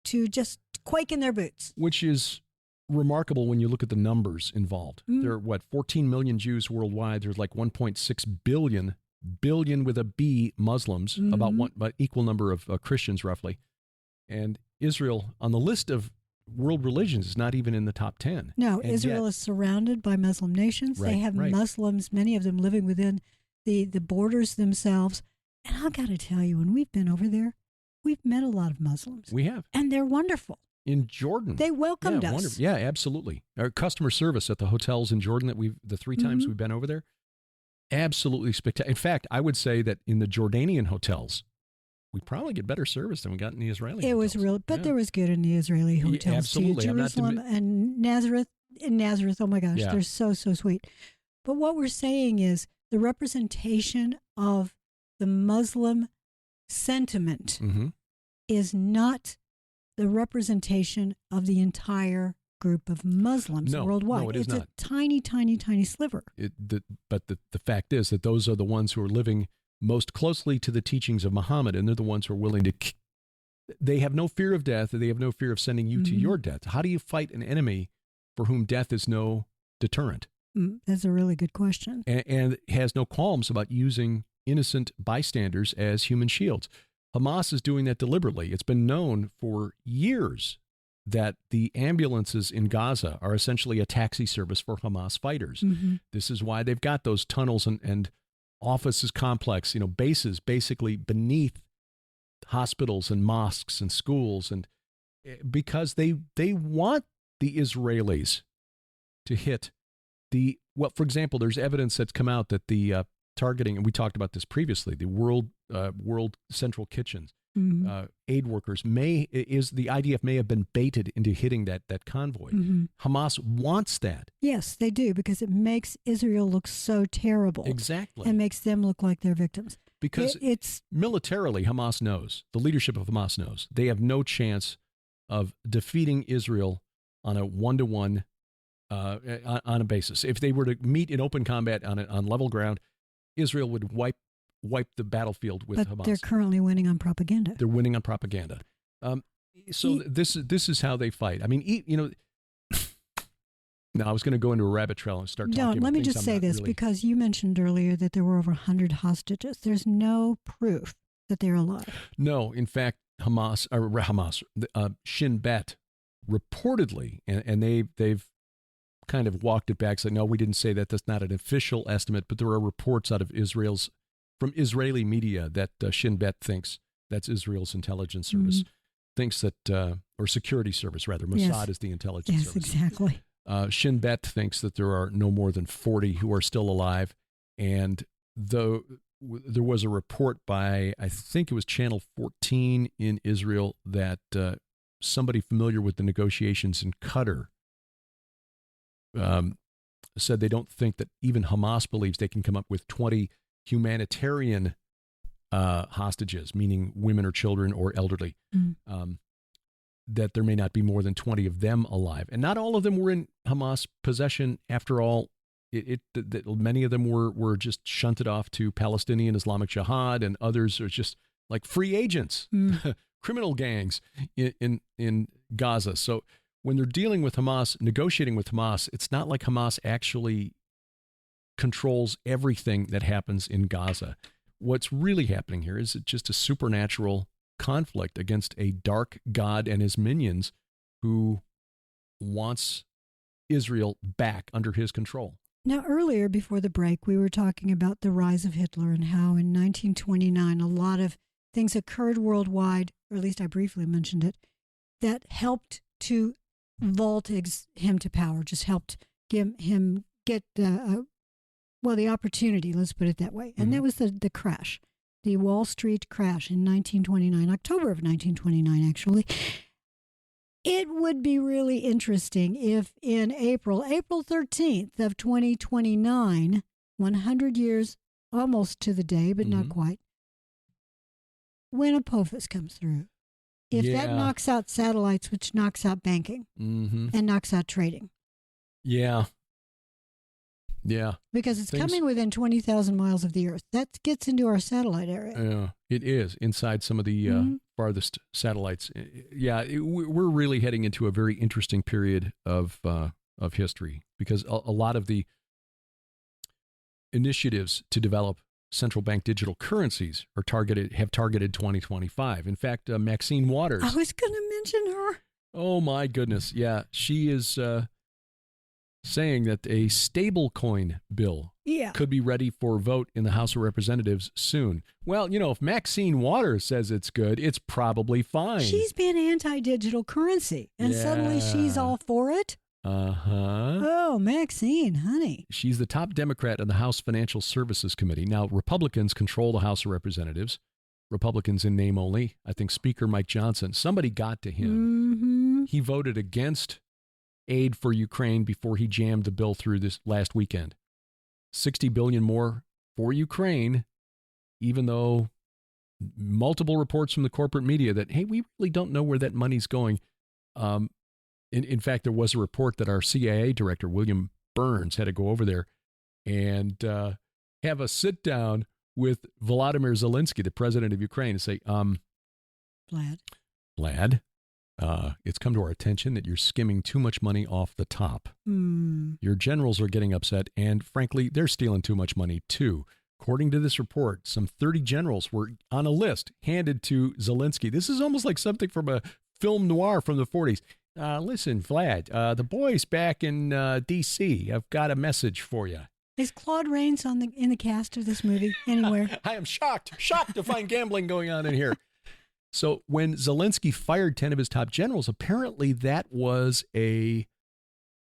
to just quake in their boots. Which is remarkable when you look at the numbers involved. There are, 14 million Jews worldwide. There's like 1.6 billion with a B, Muslims, about equal number of Christians roughly. And Israel, on the list of world religions, is not even in the top 10. No, and Israel is surrounded by Muslim nations. They have Muslims, many of them living within the borders themselves. And I've got to tell you, when we've been over there, we've met a lot of Muslims. We have. And they're wonderful. In Jordan. They welcomed us. Wonderful. Yeah, absolutely. Our customer service at the hotels in Jordan the 3 times we've been over there, absolutely spectacular. In fact, I would say that in the Jordanian hotels, we probably get better service than we got in the Israeli hotels. It was real, but there was good in the Israeli hotels absolutely. too. Jerusalem and Nazareth. In Nazareth, oh my gosh, they're so sweet. But what we're saying is the representation of the Muslim sentiment is not the representation of the entire group of Muslims worldwide. No, it is not. It's a tiny, tiny, tiny sliver. But the fact is that those are the ones who are living most closely to the teachings of Muhammad, and they're the ones who are willing to. They have no fear of death. They have no fear of sending you to your death. How do you fight an enemy for whom death is no deterrent? That's a really good question. And has no qualms about using innocent bystanders as human shields. Hamas is doing that deliberately. It's been known for years that the ambulances in Gaza are essentially a taxi service for Hamas fighters. This is why they've got those tunnels and offices complex, bases basically beneath hospitals and mosques and schools, and because they want the Israelis to hit Well, for example, there's evidence that's come out that the targeting, and we talked about this previously, the World Central Kitchens, aid workers the IDF may have been baited into hitting that convoy. Hamas wants that. Yes, they do, because it makes Israel look so terrible. Exactly. And makes them look like they're victims. Because it's militarily, Hamas knows, the leadership of Hamas knows, they have no chance of defeating Israel on a one-to-one on a basis. If they were to meet in open combat on level ground, Israel would wipe the battlefield with Hamas. But they're currently winning on propaganda. They're winning on propaganda. This is how they fight. I mean, now I was going to go into a rabbit trail and start talking about Let me things just say this, because you mentioned earlier that there were over 100 hostages. There's no proof that they're alive. No, in fact, Shin Bet reportedly, and they've kind of walked it back, saying, no, we didn't say that. That's not an official estimate, but there are reports out of from Israeli media that Shin Bet thinks, that's Israel's intelligence service, thinks that, or security service rather, Mossad is the intelligence service. Yes, exactly. Shin Bet thinks that there are no more than 40 who are still alive, and there was a report by, I think it was Channel 14 in Israel, that somebody familiar with the negotiations in Qatar said they don't think that even Hamas believes they can come up with 20 humanitarian hostages, meaning women or children or elderly, that there may not be more than 20 of them alive. And not all of them were in Hamas possession. After all, many of them were just shunted off to Palestinian Islamic Jihad, and others are just like free agents, criminal gangs in Gaza. So when they're dealing with Hamas, negotiating with Hamas, it's not like Hamas actually controls everything that happens in Gaza. What's really happening here is just a supernatural conflict against a dark god and his minions who wants Israel back under his control. Now, earlier before the break, we were talking about the rise of Hitler and how in 1929 a lot of things occurred worldwide, or at least I briefly mentioned it, that helped to vault him to power, just helped him get the opportunity, let's put it that way. And that was the crash, the Wall Street crash in 1929, October of 1929, actually. It would be really interesting if in April 13th of 2029, 100 years almost to the day, but not quite, when Apophis comes through, if that knocks out satellites, which knocks out banking and knocks out trading. Yeah. Because it's coming within 20,000 miles of the Earth. That gets into our satellite area. Yeah, it is, inside some of the farthest satellites. We're really heading into a very interesting period of history, because a lot of the initiatives to develop central bank digital currencies have targeted 2025. In fact, Maxine Waters. I was going to mention her. Oh, my goodness. Yeah, she is saying that a stablecoin bill could be ready for vote in the House of Representatives soon. Well, if Maxine Waters says it's good, it's probably fine. She's been anti-digital currency, and suddenly she's all for it? Oh, Maxine, honey. She's the top Democrat in the House Financial Services Committee. Now, Republicans control the House of Representatives. Republicans in name only. I think Speaker Mike Johnson, somebody got to him. He voted against aid for Ukraine before he jammed the bill through this last weekend. $60 billion more for Ukraine, even though multiple reports from the corporate media that, hey, we really don't know where that money's going. In fact, there was a report that our CIA director, William Burns, had to go over there and have a sit down with Volodymyr Zelensky, the president of Ukraine, and say, Vlad, it's come to our attention that you're skimming too much money off the top. Your generals are getting upset, and frankly, they're stealing too much money too. According to this report, some 30 generals were on a list handed to Zelensky. This is almost like something from a film noir from the 40s. Listen, Vlad, the boys back in D.C. have got a message for you. Is Claude Rains in the cast of this movie anywhere? I am shocked to find gambling going on in here. So when Zelensky fired 10 of his top generals, apparently that was a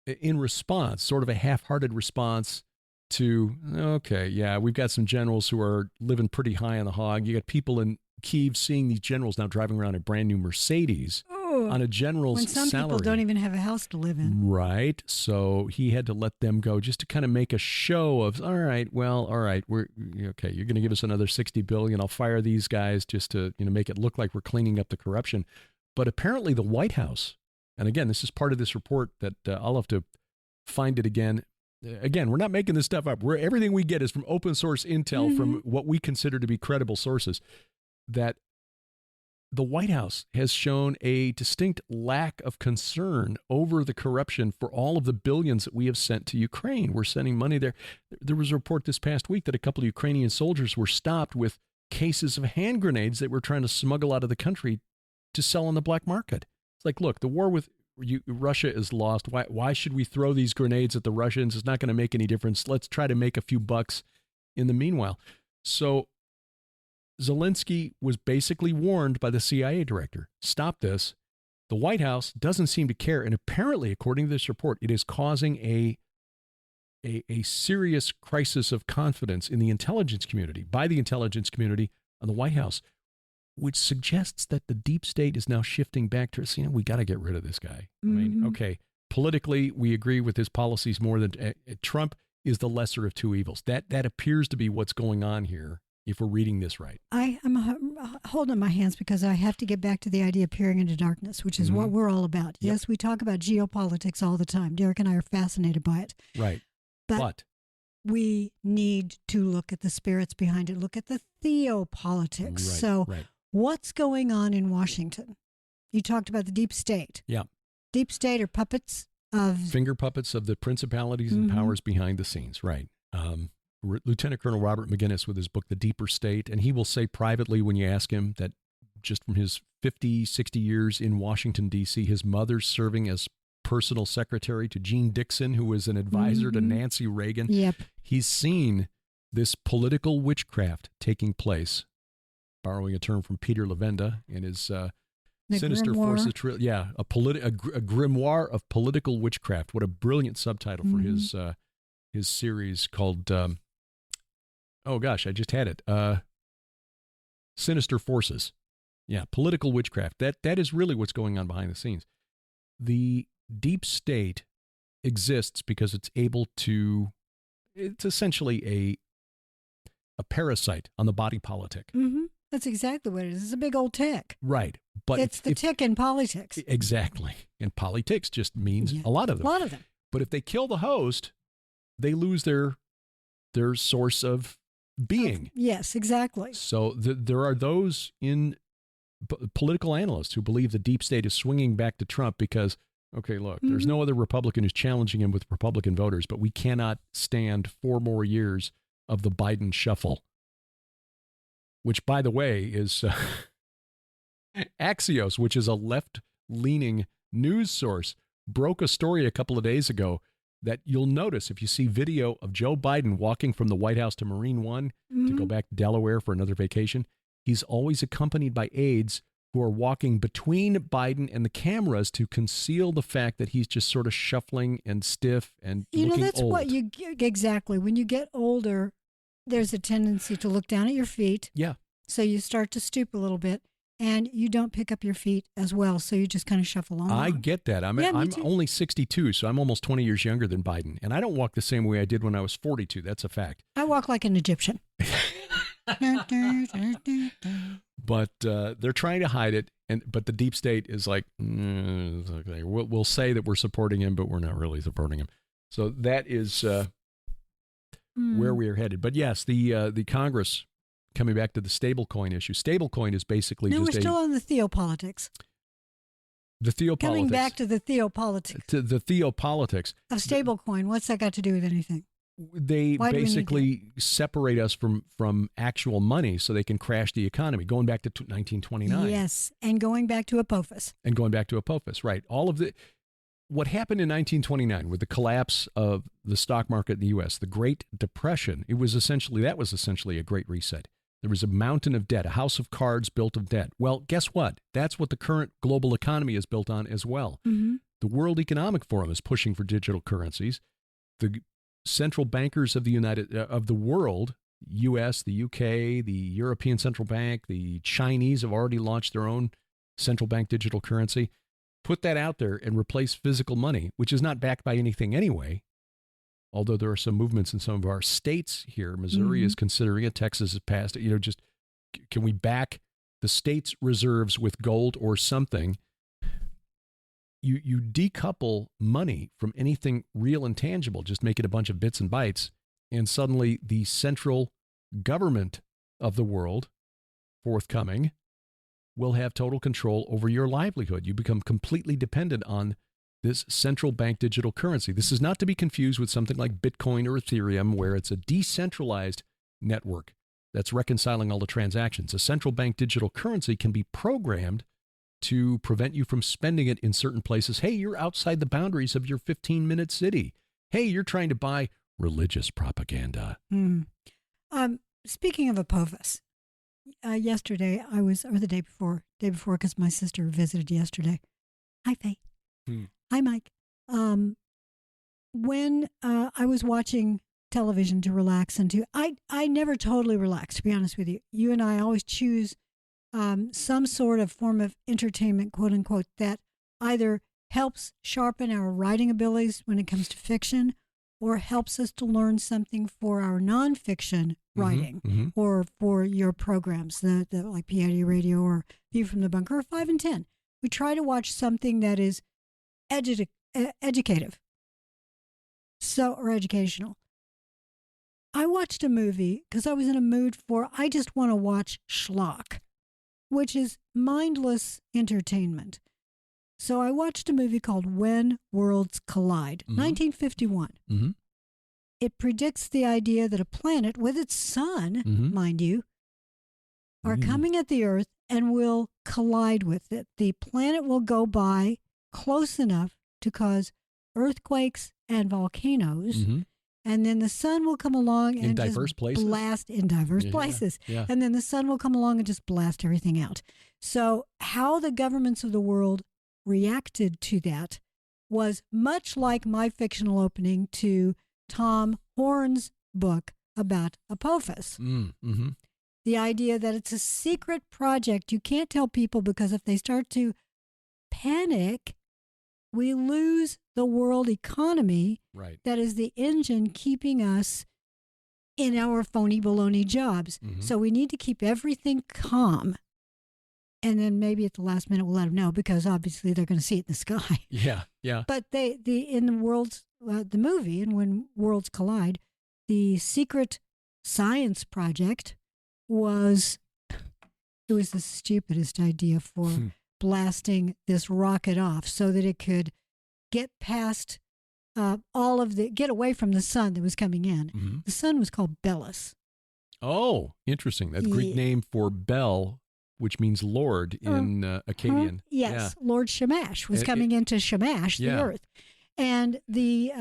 in response, sort of a half-hearted response to, okay, yeah, we've got some generals who are living pretty high on the hog. You got people in Kyiv seeing these generals now driving around a brand new Mercedes on a general's salary. When some people don't even have a house to live in. Right. So he had to let them go just to kind of make a show of, all right, we're okay. You're going to give us another $60 billion. I'll fire these guys just to, make it look like we're cleaning up the corruption. But apparently the White House, and again, this is part of this report that I'll have to find it again. Again, we're not making this stuff up. Everything we get is from open source intel from what we consider to be credible sources, that the White House has shown a distinct lack of concern over the corruption for all of the billions that we have sent to Ukraine. We're sending money there. There was a report this past week that a couple of Ukrainian soldiers were stopped with cases of hand grenades that we're trying to smuggle out of the country to sell on the black market. It's like, look, the war with Russia is lost. Why should we throw these grenades at the Russians? It's not going to make any difference. Let's try to make a few bucks in the meanwhile. So Zelensky was basically warned by the CIA director, stop this. The White House doesn't seem to care. And apparently, according to this report, it is causing a serious crisis of confidence in the intelligence community, by the intelligence community on the White House, which suggests that the deep state is now shifting back to, we got to get rid of this guy. I mean, okay, politically, we agree with his policies more than Trump is the lesser of two evils. That appears to be what's going on here, if we're reading this right. I'm holding my hands because I have to get back to the idea of peering into darkness, which is what we're all about. Yep. Yes, we talk about geopolitics all the time. Derek and I are fascinated by it. Right. But we need to look at the spirits behind it, look at the theopolitics. Right. What's going on in Washington? You talked about the deep state. Yeah. Deep state are puppets of... Finger puppets of the principalities and powers behind the scenes, right. Lieutenant Colonel Robert McGinnis with his book, The Deeper State, and he will say privately when you ask him that just from his 50, 60 years in Washington, D.C., his mother's serving as personal secretary to Jean Dixon, who was an advisor to Nancy Reagan. Yep. He's seen this political witchcraft taking place, borrowing a term from Peter Levenda in his Sinister grimoire. Forces. A grimoire of political witchcraft. What a brilliant subtitle for his series called, I just had it. Sinister Forces. Yeah, political witchcraft. That is really what's going on behind the scenes. The deep state exists because it's essentially a parasite on the body politic. Mm-hmm. That's exactly what it is. It's a big old tick. Right. But it's the tick in politics. Exactly. And politics just means a lot of them. A lot of them. But if they kill the host, they lose their source of being. Yes, exactly. So there are those in political analysts who believe the deep state is swinging back to Trump because, okay, look, there's no other Republican who's challenging him with Republican voters, but we cannot stand 4 more years of the Biden shuffle. Which, by the way, is Axios, which is a left-leaning news source, broke a story a couple of days ago that you'll notice if you see video of Joe Biden walking from the White House to Marine One to go back to Delaware for another vacation. He's always accompanied by aides who are walking between Biden and the cameras to conceal the fact that he's just sort of shuffling and stiff and looking that's old. what you exactly. When you get older, there's a tendency to look down at your feet. Yeah. So you start to stoop a little bit, and you don't pick up your feet as well. So you just kind of shuffle along. I get that. I'm only 62, so I'm almost 20 years younger than Biden. And I don't walk the same way I did when I was 42. That's a fact. I walk like an Egyptian. But they're trying to hide it. But the deep state is like, okay, we'll say that we're supporting him, but we're not really supporting him. So that is where we are headed. But yes, the Congress, coming back to the stablecoin issue. Stablecoin is basically we're still on the theopolitics. The theopolitics. Coming back to the theopolitics. To the theopolitics. Of stablecoin. What's that got to do with anything? They basically separate us from actual money so they can crash the economy, going back to 1929. Yes, and going back to Apophis. Right. All of what happened in 1929 with the collapse of the stock market in the U.S., the Great Depression, that was essentially a great reset. There was a mountain of debt, a house of cards built of debt. Well, guess what? That's what the current global economy is built on as well. The World Economic Forum is pushing for digital currencies. The central bankers of the world, U.S., the U.K., the European Central Bank, the Chinese have already launched their own central bank digital currency. Put that out there and replace physical money, which is not backed by anything anyway. Although there are some movements in some of our states here. Missouri is considering it. Texas has passed it. Just can we back the state's reserves with gold or something? You decouple money from anything real and tangible, just make it a bunch of bits and bytes, and suddenly the central government of the world, forthcoming, will have total control over your livelihood. You become completely dependent on this central bank digital currency. This is not to be confused with something like Bitcoin or Ethereum, where it's a decentralized network that's reconciling all the transactions. A central bank digital currency can be programmed to prevent you from spending it in certain places. Hey, you're outside the boundaries of your 15-minute city. Hey, you're trying to buy religious propaganda. Speaking of Apophis, yesterday or the day before, because my sister visited yesterday. Hi, Faye. Hi, Mike. When I was watching television to relax I never totally relax, to be honest with you. You and I always choose some sort of form of entertainment, quote unquote, that either helps sharpen our writing abilities when it comes to fiction or helps us to learn something for our nonfiction writing or for your programs, the like PID Radio or View from the Bunker or 5 and 10. We try to watch something that is educative or educational. I watched a movie because I was in a mood I just want to watch schlock, which is mindless entertainment. So I watched a movie called When Worlds Collide, 1951. It predicts the idea that a planet with its sun, mind you, are coming at the Earth and will collide with it. The planet will go by close enough to cause earthquakes and volcanoes. And then the sun will come along and blast in diverse places. Yeah. And then the sun will come along and just blast everything out. So how the governments of the world reacted to that was much like my fictional opening to Tom Horn's book about Apophis. The idea that it's a secret project. You can't tell people because if they start to panic, we lose the world economy that is the engine keeping us in our phony baloney jobs. So we need to keep everything calm. And then maybe at the last minute we'll let them know because obviously they're going to see it in the sky. Yeah. But in the movie, and When Worlds Collide, the secret science project was the stupidest idea for blasting this rocket off so that it could get past get away from the sun that was coming in. The sun was called Belus. Oh, interesting. That's a Greek name for Bel, which means Lord in Akkadian. Yes, yeah. Lord Shamash was coming into Shamash, the Earth. And the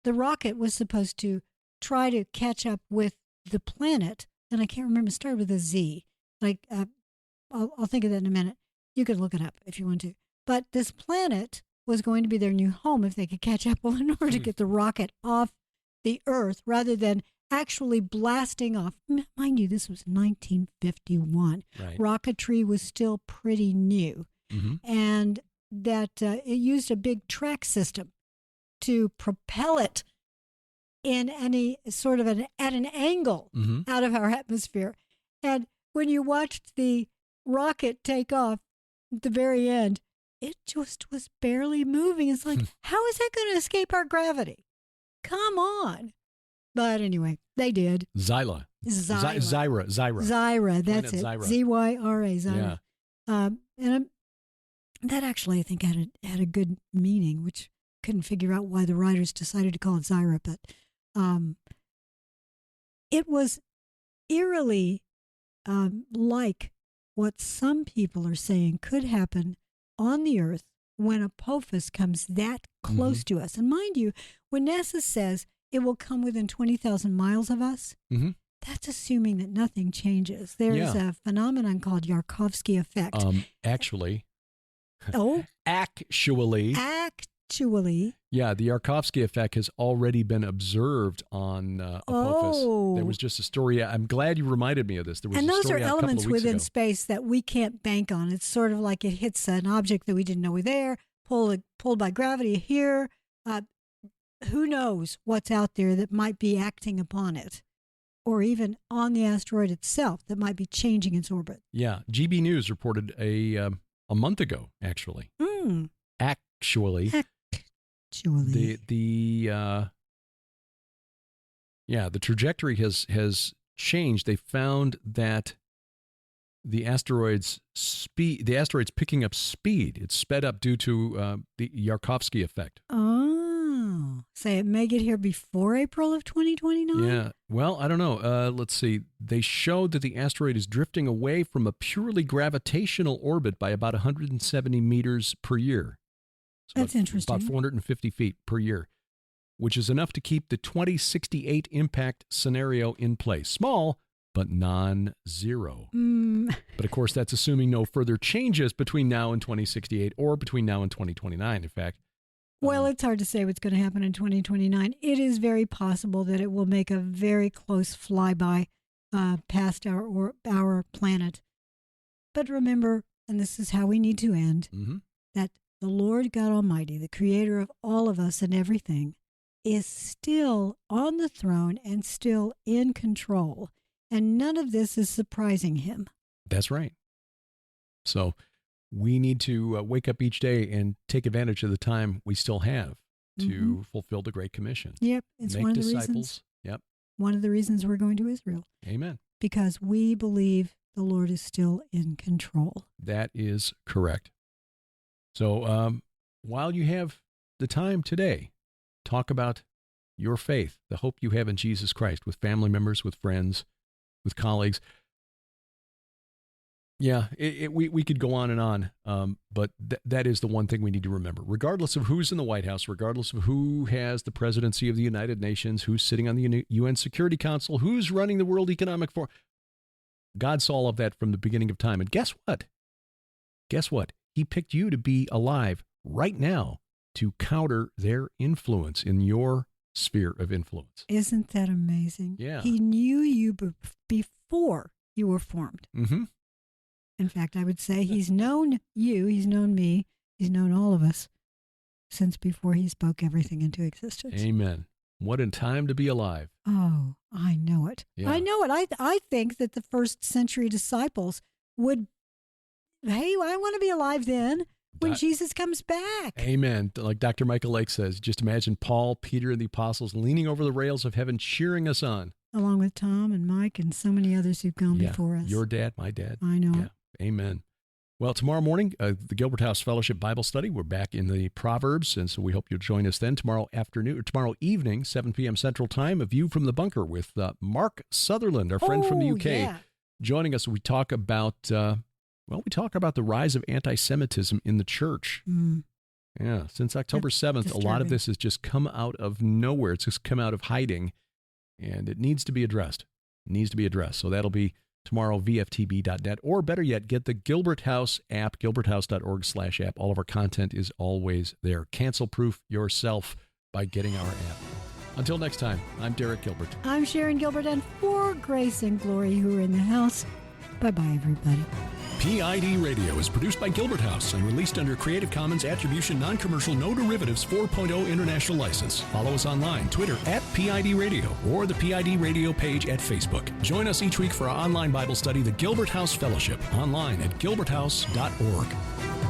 rocket was supposed to try to catch up with the planet, and I can't remember, it started with a Z. Like, I'll think of that in a minute. You could look it up if you want to. But this planet was going to be their new home if they could catch up. Well, in order to get the rocket off the Earth, rather than actually blasting off, mind you, this was 1951. Rocketry was still pretty new. And that it used a big track system to propel it in any sort of at an angle out of our atmosphere. And when you watched the rocket take off at the very end, it just was barely moving. It's like, how is that going to escape our gravity? Come on. But anyway, they did. Zyra, that's it. Zyra. Z-Y-R-A, Zyra. Yeah. And that actually, I think, had a good meaning, which couldn't figure out why the writers decided to call it Zyra. But it was eerily like what some people are saying could happen on the Earth when Apophis comes that close to us. And mind you, when NASA says it will come within 20,000 miles of us, that's assuming that nothing changes. There is a phenomenon called Yarkovsky effect. Actually, Oh, Actually. Yeah, the Yarkovsky effect has already been observed on Apophis. Oh. There was just a story. I'm glad you reminded me of this. There was and a those are story out a couple elements of weeks within ago. space that we can't bank on. It's sort of like it hits an object that we didn't know were there, pulled by gravity here. Who knows what's out there that might be acting upon it, or even on the asteroid itself that might be changing its orbit. Yeah, GB News reported a month ago, actually. Actually. The trajectory has changed. They found that the asteroid's picking up speed. It's sped up due to the Yarkovsky effect. Oh, so it may get here before April of 2029? Yeah. Well, I don't know. Let's see. They showed that the asteroid is drifting away from a purely gravitational orbit by about 170 meters per year. So That's interesting. About 450 feet per year, which is enough to keep the 2068 impact scenario in place. Small, but non-zero. But of course, that's assuming no further changes between now and 2068 or between now and 2029, in fact. Well, it's hard to say what's going to happen in 2029. It is very possible that it will make a very close flyby past our planet. But remember, and this is how we need to end, that the Lord God Almighty, the creator of all of us and everything, is still on the throne and still in control. And none of this is surprising him. That's right. So we need to wake up each day and take advantage of the time we still have to fulfill the Great Commission. Yep. It's Make one of the disciples. reasons. Yep. One of the reasons we're going to Israel. Amen. Because we believe the Lord is still in control. That is correct. So while you have the time today, talk about your faith, the hope you have in Jesus Christ with family members, with friends, with colleagues. Yeah, we could go on and on, but that is the one thing we need to remember. Regardless of who's in the White House, regardless of who has the presidency of the United Nations, who's sitting on the UN Security Council, who's running the World Economic Forum, God saw all of that from the beginning of time. And guess what? Guess what? He picked you to be alive right now to counter their influence in your sphere of influence. Isn't that amazing? Yeah. He knew you before you were formed. Mm-hmm. In fact, I would say he's known you, he's known me, he's known all of us since before he spoke everything into existence. Amen. What a time to be alive. Oh, I know it. Yeah. I know it. I think that the first century disciples would, hey, I want to be alive then when Jesus comes back. Amen. Like Dr. Michael Lake says, just imagine Paul, Peter, and the apostles leaning over the rails of heaven, cheering us on. Along with Tom and Mike and so many others who've gone before us. Your dad, my dad. I know it. Amen. Well, tomorrow morning, the Gilbert House Fellowship Bible Study. We're back in the Proverbs, and so we hope you'll join us then. Tomorrow evening, 7 p.m. Central Time, A View from the Bunker with Mark Sutherland, our friend from the UK, joining us. We talk about the rise of anti-Semitism in the church. Yeah, since October 7th, a lot of this has just come out of nowhere. It's just come out of hiding, and it needs to be addressed. So that'll be tomorrow, vftb.net, or better yet, get the Gilbert House app, gilberthouse.org/app. All of our content is always there. Cancel-proof yourself by getting our app. Until next time, I'm Derek Gilbert. I'm Sharon Gilbert, and for Grace and Glory who are in the house, bye-bye, everybody. PID Radio is produced by Gilbert House and released under Creative Commons Attribution Non-Commercial No Derivatives 4.0 International License. Follow us online, Twitter @PID Radio, or the PID Radio page at Facebook. Join us each week for our online Bible study, the Gilbert House Fellowship, online at gilberthouse.org.